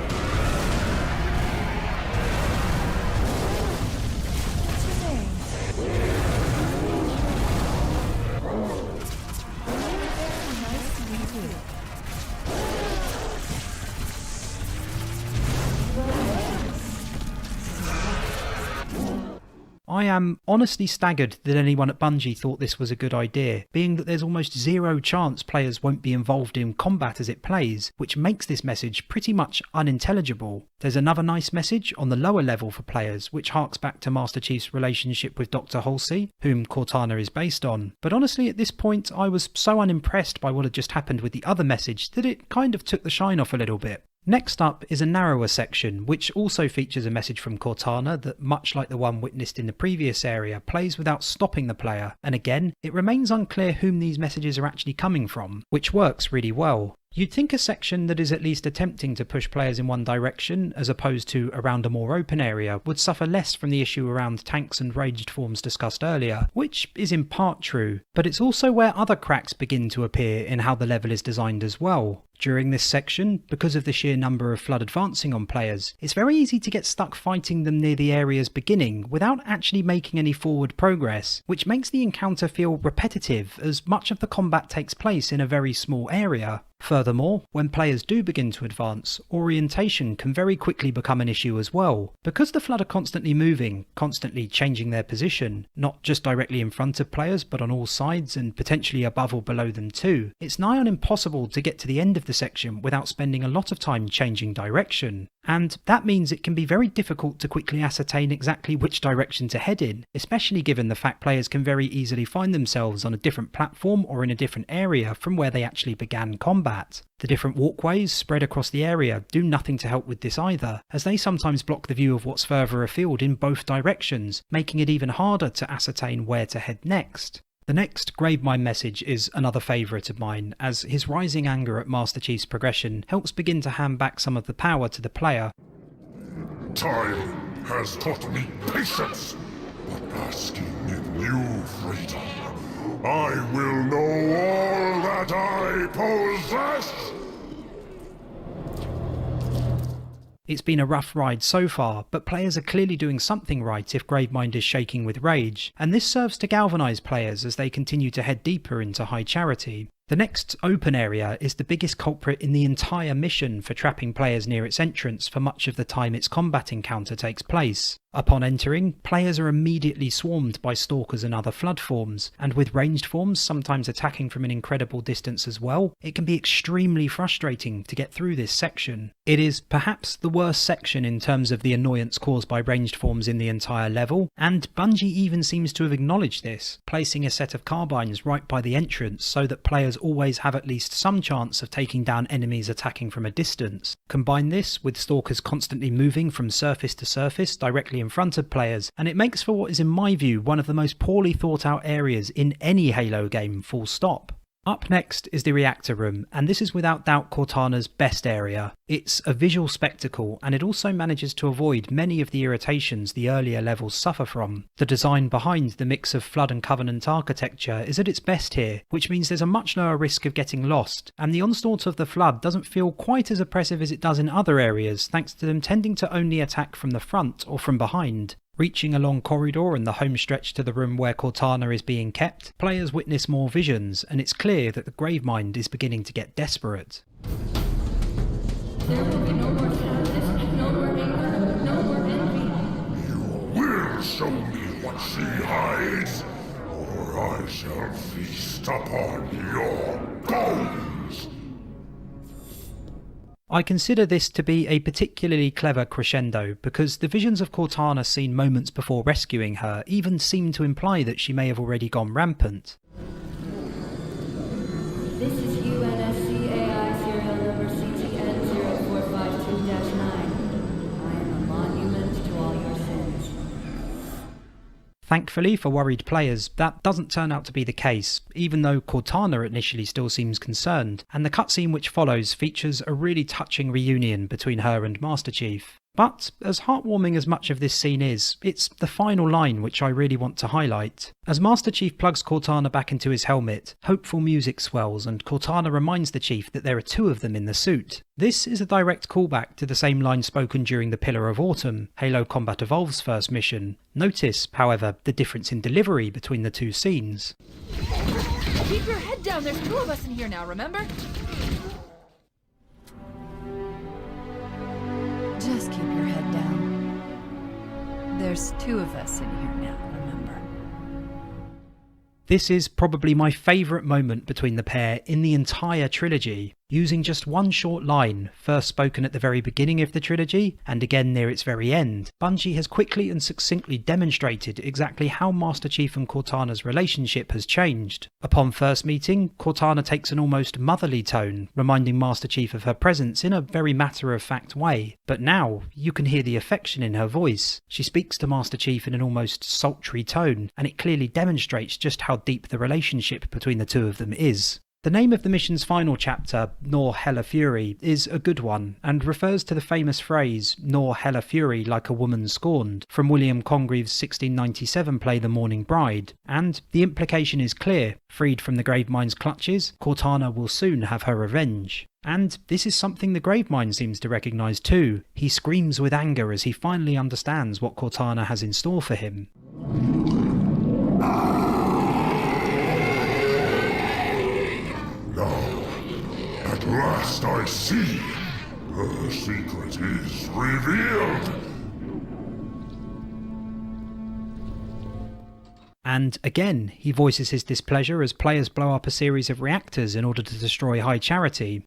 I am honestly staggered that anyone at Bungie thought this was a good idea, being that there's almost zero chance players won't be involved in combat as it plays, which makes this message pretty much unintelligible. There's another nice message on the lower level for players, which harks back to Master Chief's relationship with Dr. Halsey, whom Cortana is based on. But honestly, at this point, I was so unimpressed by what had just happened with the other message that it kind of took the shine off a little bit. Next up is a narrower section, which also features a message from Cortana that, much like the one witnessed in the previous area, plays without stopping the player, and again, it remains unclear whom these messages are actually coming from, which works really well. You'd think a section that is at least attempting to push players in one direction, as opposed to around a more open area, would suffer less from the issue around tanks and ranged forms discussed earlier, which is in part true, but it's also where other cracks begin to appear in how the level is designed as well. During this section, because of the sheer number of Flood advancing on players, it's very easy to get stuck fighting them near the area's beginning without actually making any forward progress, which makes the encounter feel repetitive as much of the combat takes place in a very small area. Furthermore, when players do begin to advance, orientation can very quickly become an issue as well. Because the Flood are constantly moving, constantly changing their position, not just directly in front of players but on all sides and potentially above or below them too, it's nigh on impossible to get to the end of the section without spending a lot of time changing direction. And that means it can be very difficult to quickly ascertain exactly which direction to head in, especially given the fact players can very easily find themselves on a different platform or in a different area from where they actually began combat. The different walkways spread across the area do nothing to help with this either, as they sometimes block the view of what's further afield in both directions, making it even harder to ascertain where to head next. The next Gravemind message is another favourite of mine, as his rising anger at Master Chief's progression helps begin to hand back some of the power to the player.
Time has taught me patience, but basking in new freedom, I will know all that I possess!
It's been a rough ride so far, but players are clearly doing something right if Gravemind is shaking with rage, and this serves to galvanise players as they continue to head deeper into High Charity. The next open area is the biggest culprit in the entire mission for trapping players near its entrance for much of the time its combat encounter takes place. Upon entering, players are immediately swarmed by stalkers and other Flood forms, and with ranged forms sometimes attacking from an incredible distance as well, it can be extremely frustrating to get through this section. It is perhaps the worst section in terms of the annoyance caused by ranged forms in the entire level, and Bungie even seems to have acknowledged this, placing a set of carbines right by the entrance so that players always have at least some chance of taking down enemies attacking from a distance. Combine this with stalkers constantly moving from surface to surface directly in front of players, and it makes for what is in my view one of the most poorly thought out areas in any Halo game, full stop. Up next is the reactor room, and this is without doubt Cortana's best area. It's a visual spectacle, and it also manages to avoid many of the irritations the earlier levels suffer from. The design behind the mix of Flood and Covenant architecture is at its best here, which means there's a much lower risk of getting lost, and the onslaught of the Flood doesn't feel quite as oppressive as it does in other areas, thanks to them tending to only attack from the front or from behind. Reaching a long corridor and the home stretch to the room where Cortana is being kept, players witness more visions, and it's clear that the Gravemind is beginning to get desperate.
There will be no more sadness, no more anger, no more envy.
You will show me what she hides, or I shall feast upon your bones!
I consider this to be a particularly clever crescendo because the visions of Cortana seen moments before rescuing her even seem to imply that she may have already gone rampant.
This is UNSC AI serial number CTN0452-9. I am a monument to all your sins.
Thankfully for worried players, that doesn't turn out to be the case, even though Cortana initially still seems concerned, and the cutscene which follows features a really touching reunion between her and Master Chief. But, as heartwarming as much of this scene is, it's the final line which I really want to highlight. As Master Chief plugs Cortana back into his helmet, hopeful music swells and Cortana reminds the Chief that there are two of them in the suit. This is a direct callback to the same line spoken during the Pillar of Autumn, Halo Combat Evolved's first mission. Notice, however, the difference in delivery between the two scenes.
Keep your head down, there's two of us in here now, remember?
Just keep your head down. There's two of us in here now, remember?
This is probably my favourite moment between the pair in the entire trilogy. Using just one short line, first spoken at the very beginning of the trilogy, and again near its very end, Bungie has quickly and succinctly demonstrated exactly how Master Chief and Cortana's relationship has changed. Upon first meeting, Cortana takes an almost motherly tone, reminding Master Chief of her presence in a very matter-of-fact way. But now, you can hear the affection in her voice. She speaks to Master Chief in an almost sultry tone, and it clearly demonstrates just how deep the relationship between the two of them is. The name of the mission's final chapter, Nor Hella Fury, is a good one, and refers to the famous phrase, Nor Hella Fury like a woman scorned, from William Congreve's 1697 play The Mourning Bride, and the implication is clear: freed from the Gravemind's clutches, Cortana will soon have her revenge. And this is something the Gravemind seems to recognise too. He screams with anger as he finally understands what Cortana has in store for him.
At last I see! Her secret is revealed!
And again, he voices his displeasure as players blow up a series of reactors in order to destroy High Charity.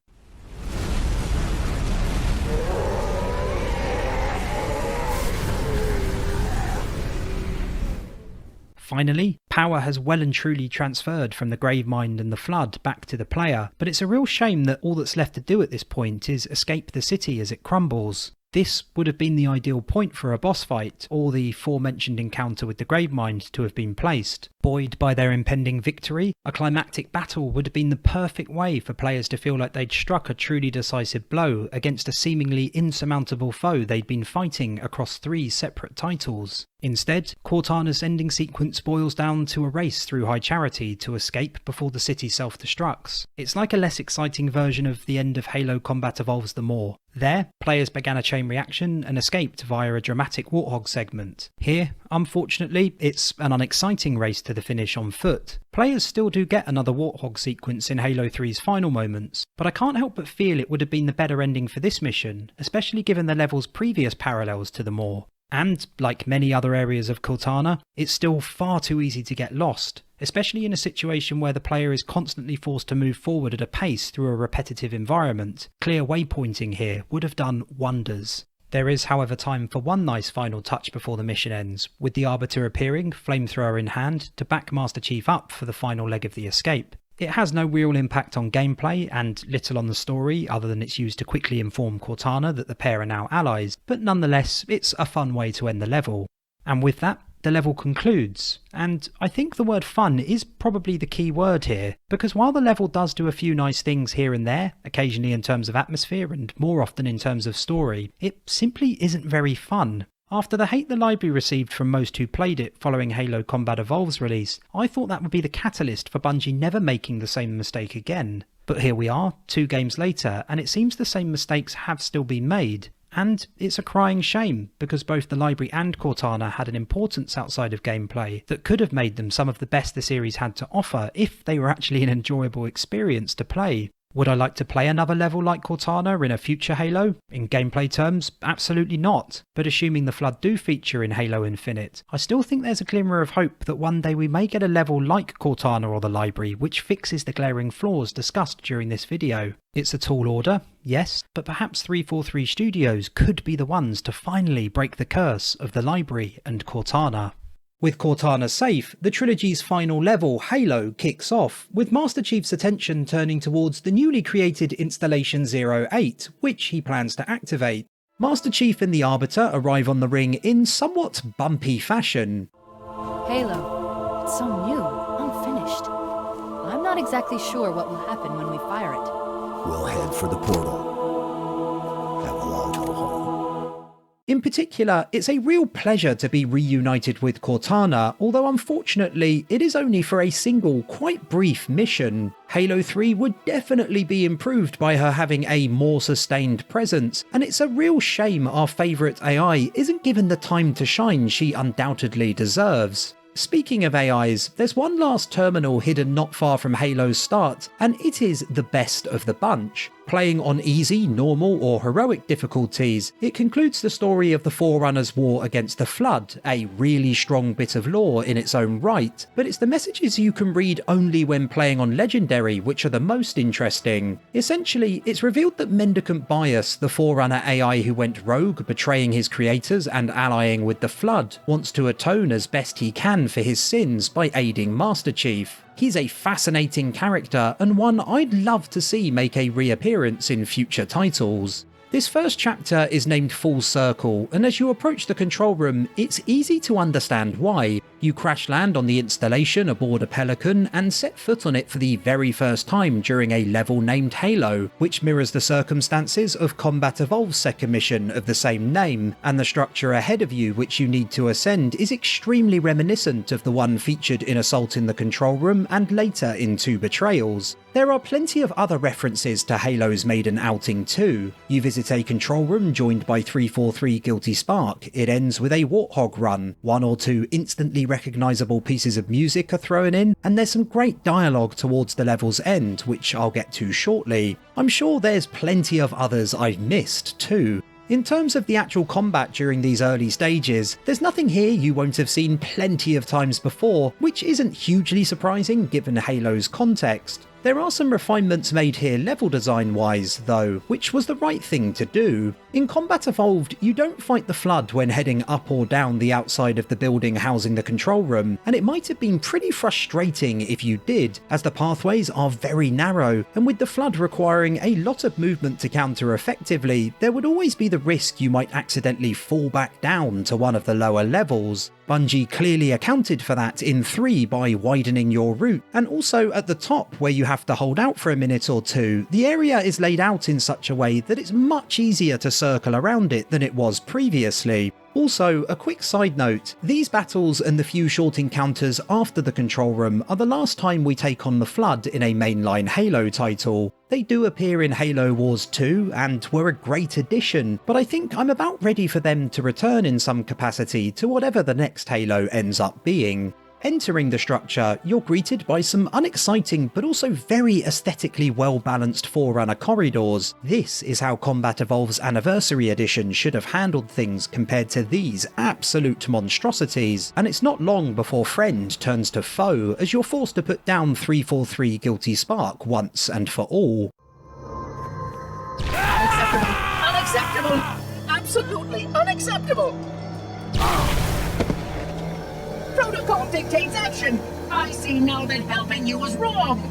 Finally, power has well and truly transferred from the Gravemind and the Flood back to the player, but it's a real shame that all that's left to do at this point is escape the city as it crumbles. This would have been the ideal point for a boss fight, or the aforementioned encounter with the Gravemind to have been placed. Buoyed by their impending victory, a climactic battle would have been the perfect way for players to feel like they'd struck a truly decisive blow against a seemingly insurmountable foe they'd been fighting across 3 separate titles. Instead, Cortana's ending sequence boils down to a race through High Charity to escape before the city self-destructs. It's like a less exciting version of the end of Halo Combat Evolves the Maw. There, players began a chain reaction and escaped via a dramatic Warthog segment. Here, unfortunately, it's an unexciting race to the finish on foot. Players still do get another Warthog sequence in Halo 3's final moments, but I can't help but feel it would have been the better ending for this mission, especially given the level's previous parallels to the Maw. And, like many other areas of Cortana, it's still far too easy to get lost, especially in a situation where the player is constantly forced to move forward at a pace through a repetitive environment. Clear waypointing here would have done wonders. There is, however, time for one nice final touch before the mission ends, with the Arbiter appearing, flamethrower in hand, to back Master Chief up for the final leg of the escape. It has no real impact on gameplay and little on the story other than it's used to quickly inform Cortana that the pair are now allies, but nonetheless it's a fun way to end the level. And with that, the level concludes, and I think the word fun is probably the key word here, because while the level does do a few nice things here and there, occasionally in terms of atmosphere and more often in terms of story, it simply isn't very fun. After the hate the library received from most who played it following Halo Combat Evolve's release, I thought that would be the catalyst for Bungie never making the same mistake again. But here we are, 2 games later, and it seems the same mistakes have still been made. And it's a crying shame, because both the library and Cortana had an importance outside of gameplay that could have made them some of the best the series had to offer if they were actually an enjoyable experience to play. Would I like to play another level like Cortana in a future Halo? In gameplay terms, absolutely not. But assuming the Flood do feature in Halo Infinite, I still think there's a glimmer of hope that one day we may get a level like Cortana or the Library which fixes the glaring flaws discussed during this video. It's a tall order, yes, but perhaps 343 Studios could be the ones to finally break the curse of the Library and Cortana. With Cortana safe, the trilogy's final level, Halo, kicks off, with Master Chief's attention turning towards the newly created Installation 08, which he plans to activate. Master Chief and the Arbiter arrive on the ring in somewhat bumpy fashion.
Halo, it's so new, unfinished. I'm not exactly sure what will happen when we fire it.
We'll head for the portal. Then we'll all go home.
In particular, it's a real pleasure to be reunited with Cortana, although unfortunately it is only for a single, quite brief mission. Halo 3 would definitely be improved by her having a more sustained presence, and it's a real shame our favourite AI isn't given the time to shine she undoubtedly deserves. Speaking of AIs, there's one last terminal hidden not far from Halo's start, and it is the best of the bunch. Playing on easy, normal or heroic difficulties, it concludes the story of the Forerunners' war against the Flood, a really strong bit of lore in its own right, but it's the messages you can read only when playing on Legendary which are the most interesting. Essentially, it's revealed that Mendicant Bias, the Forerunner AI who went rogue, betraying his creators and allying with the Flood, wants to atone as best he can for his sins by aiding Master Chief. He's a fascinating character and one I'd love to see make a reappearance in future titles. This first chapter is named Full Circle, and as you approach the control room, it's easy to understand why. You crash land on the installation aboard a Pelican and set foot on it for the very first time during a level named Halo, which mirrors the circumstances of Combat Evolved's second mission of the same name, and the structure ahead of you which you need to ascend is extremely reminiscent of the one featured in Assault in the Control Room and later in 2 Betrayals. There are plenty of other references to Halo's maiden outing too. You visit a control room joined by 343 Guilty Spark. It ends with a Warthog run. 1 or 2 instantly recognisable pieces of music are thrown in, and there's some great dialogue towards the level's end, which I'll get to shortly. I'm sure there's plenty of others I've missed too. In terms of the actual combat during these early stages, there's nothing here you won't have seen plenty of times before, which isn't hugely surprising given Halo's context. There are some refinements made here level design wise though, which was the right thing to do. In Combat Evolved, you don't fight the Flood when heading up or down the outside of the building housing the control room, and it might have been pretty frustrating if you did, as the pathways are very narrow, and with the Flood requiring a lot of movement to counter effectively, there would always be the risk you might accidentally fall back down to one of the lower levels. Bungie clearly accounted for that in 3 by widening your route, and also at the top where you have to hold out for a minute or two, the area is laid out in such a way that it's much easier to circle around it than it was previously. Also, a quick side note, these battles and the few short encounters after the control room are the last time we take on the Flood in a mainline Halo title. They do appear in Halo Wars 2 and were a great addition, but I think I'm about ready for them to return in some capacity to whatever the next Halo ends up being. Entering the structure, you're greeted by some unexciting but also very aesthetically well-balanced Forerunner corridors. This is how Combat Evolved's Anniversary Edition should have handled things compared to these absolute monstrosities, and it's not long before friend turns to foe as you're forced to put down 343 Guilty Spark once and for all.
Unacceptable! Unacceptable! Absolutely unacceptable! Protocol dictates action! I see now that helping you was wrong!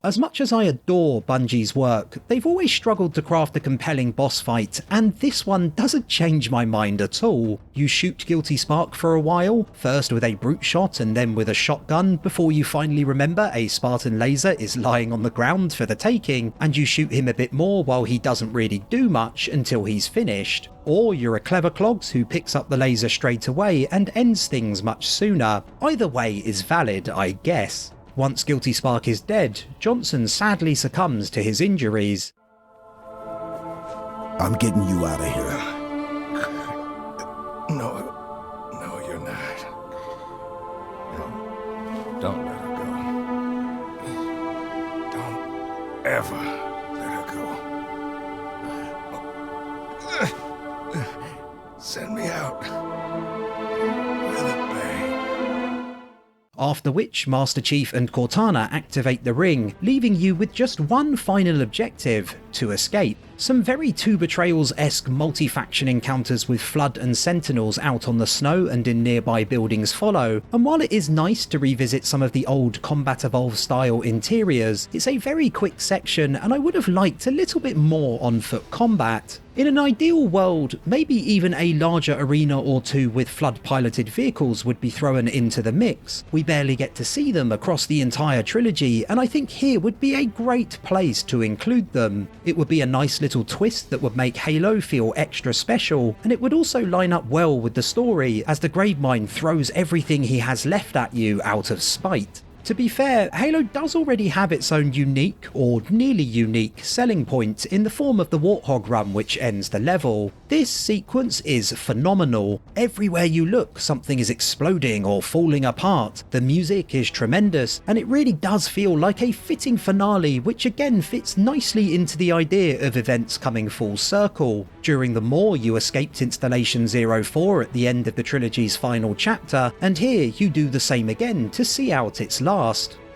As much as I adore Bungie's work, they've always struggled to craft a compelling boss fight, and this one doesn't change my mind at all. You shoot Guilty Spark for a while, first with a brute shot and then with a shotgun, before you finally remember a Spartan laser is lying on the ground for the taking, and you shoot him a bit more while he doesn't really do much until he's finished. Or you're a clever clogs who picks up the laser straight away and ends things much sooner. Either way is valid, I guess. Once Guilty Spark is dead, Johnson sadly succumbs to his injuries.
I'm getting you out of here.
No, you're not. No, don't let her go. Don't ever let her go. Send me out.
After which, Master Chief and Cortana activate the ring, leaving you with just one final objective: to escape. Some very 2 Betrayals-esque multi-faction encounters with Flood and Sentinels out on the snow and in nearby buildings follow, and while it is nice to revisit some of the old Combat Evolved style interiors, it's a very quick section and I would have liked a little bit more on-foot combat. In an ideal world, maybe even a larger arena or 2 with Flood-piloted vehicles would be thrown into the mix. We barely get to see them across the entire trilogy, and I think here would be a great place to include them. It would be a nice little twist that would make Halo feel extra special, and it would also line up well with the story as the Gravemind throws everything he has left at you out of spite. To be fair, Halo does already have its own unique, or nearly unique, selling point in the form of the Warthog run which ends the level. This sequence is phenomenal. Everywhere you look, something is exploding or falling apart. The music is tremendous, and it really does feel like a fitting finale, which again fits nicely into the idea of events coming full circle. During the Maw, you escaped Installation 04 at the end of the trilogy's final chapter, and here you do the same again to see out its last.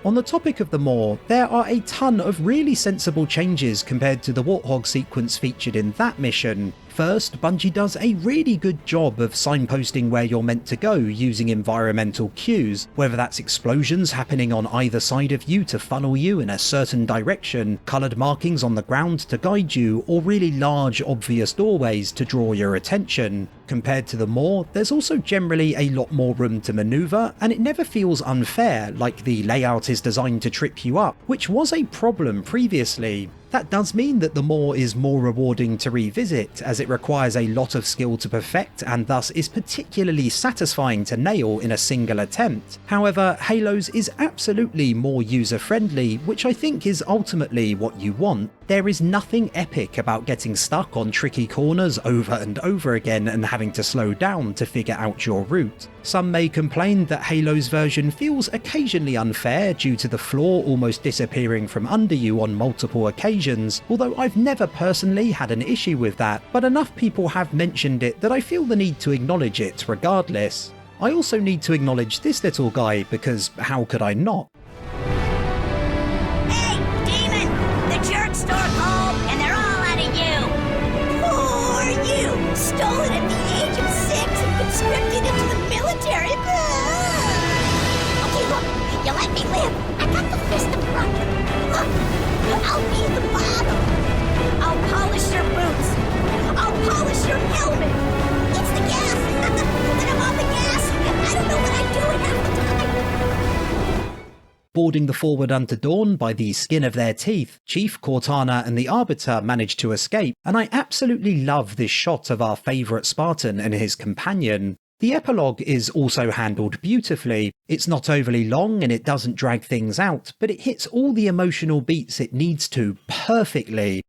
On the topic of the Maw, there are a ton of really sensible changes compared to the Warthog sequence featured in that mission. First, Bungie does a really good job of signposting where you're meant to go using environmental cues, whether that's explosions happening on either side of you to funnel you in a certain direction, coloured markings on the ground to guide you, or really large obvious doorways to draw your attention. Compared to the Maw, there's also generally a lot more room to manoeuvre, and it never feels unfair, like the layout is designed to trip you up, which was a problem previously. That does mean that the Maw is more rewarding to revisit, as it requires a lot of skill to perfect and thus is particularly satisfying to nail in a single attempt. However, Halo's is absolutely more user-friendly, which I think is ultimately what you want. There is nothing epic about getting stuck on tricky corners over and over again and having to slow down to figure out your route. Some may complain that Halo's version feels occasionally unfair due to the floor almost disappearing from under you on multiple occasions, although I've never personally had an issue with that, but enough people have mentioned it that I feel the need to acknowledge it regardless. I also need to acknowledge this little guy because how could I not?
Store called, and they're all out of you. Poor you, stolen at the age of 6 and conscripted into the military. Okay, look, you let me live. I got the fist of front. Look, I'll be the bottom. I'll polish your boots. I'll polish your helmet. It's the gas. When I'm on the gas, I don't know what I'm doing half the time.
Boarding the Forward Unto Dawn by the skin of their teeth, Chief, Cortana and the Arbiter manage to escape, and I absolutely love this shot of our favourite Spartan and his companion. The epilogue is also handled beautifully. It's not overly long and it doesn't drag things out, but it hits all the emotional beats it needs to perfectly.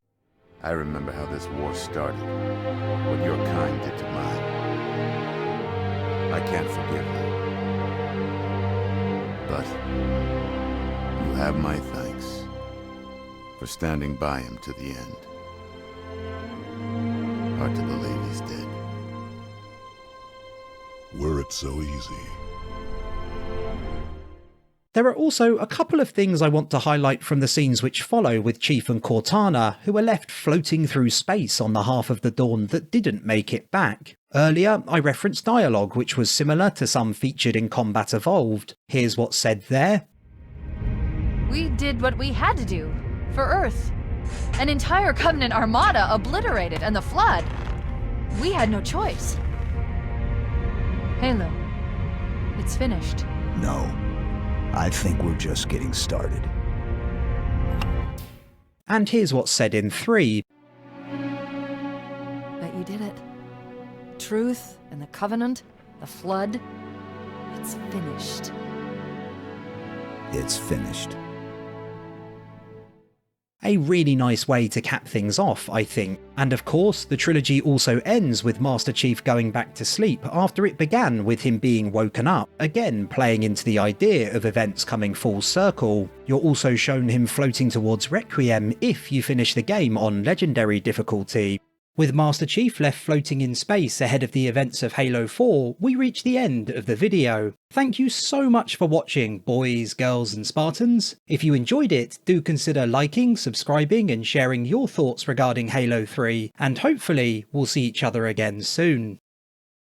I remember how this war started, what your kind did to mine. I can't forgive you. But you have my thanks for standing by him to the end. Hard to believe he's dead.
Were it so easy.
There are also a couple of things I want to highlight from the scenes which follow with Chief and Cortana, who are left floating through space on the half of the Dawn that didn't make it back. Earlier, I referenced dialogue which was similar to some featured in Combat Evolved. Here's what's said there.
We did what we had to do. For Earth. An entire Covenant armada obliterated and the Flood. We had no choice. Halo. It's finished.
No. I think we're just getting started.
And here's what's said in 3.
Bet you did it. Truth and the Covenant, the Flood. It's finished.
It's finished.
A really nice way to cap things off, I think. And of course, the trilogy also ends with Master Chief going back to sleep after it began with him being woken up, again playing into the idea of events coming full circle. You're also shown him floating towards Requiem if you finish the game on Legendary difficulty. With Master Chief left floating in space ahead of the events of Halo 4, we reach the end of the video. Thank you so much for watching, boys, girls and Spartans. If you enjoyed it, do consider liking, subscribing and sharing your thoughts regarding Halo 3, and hopefully we'll see each other again soon.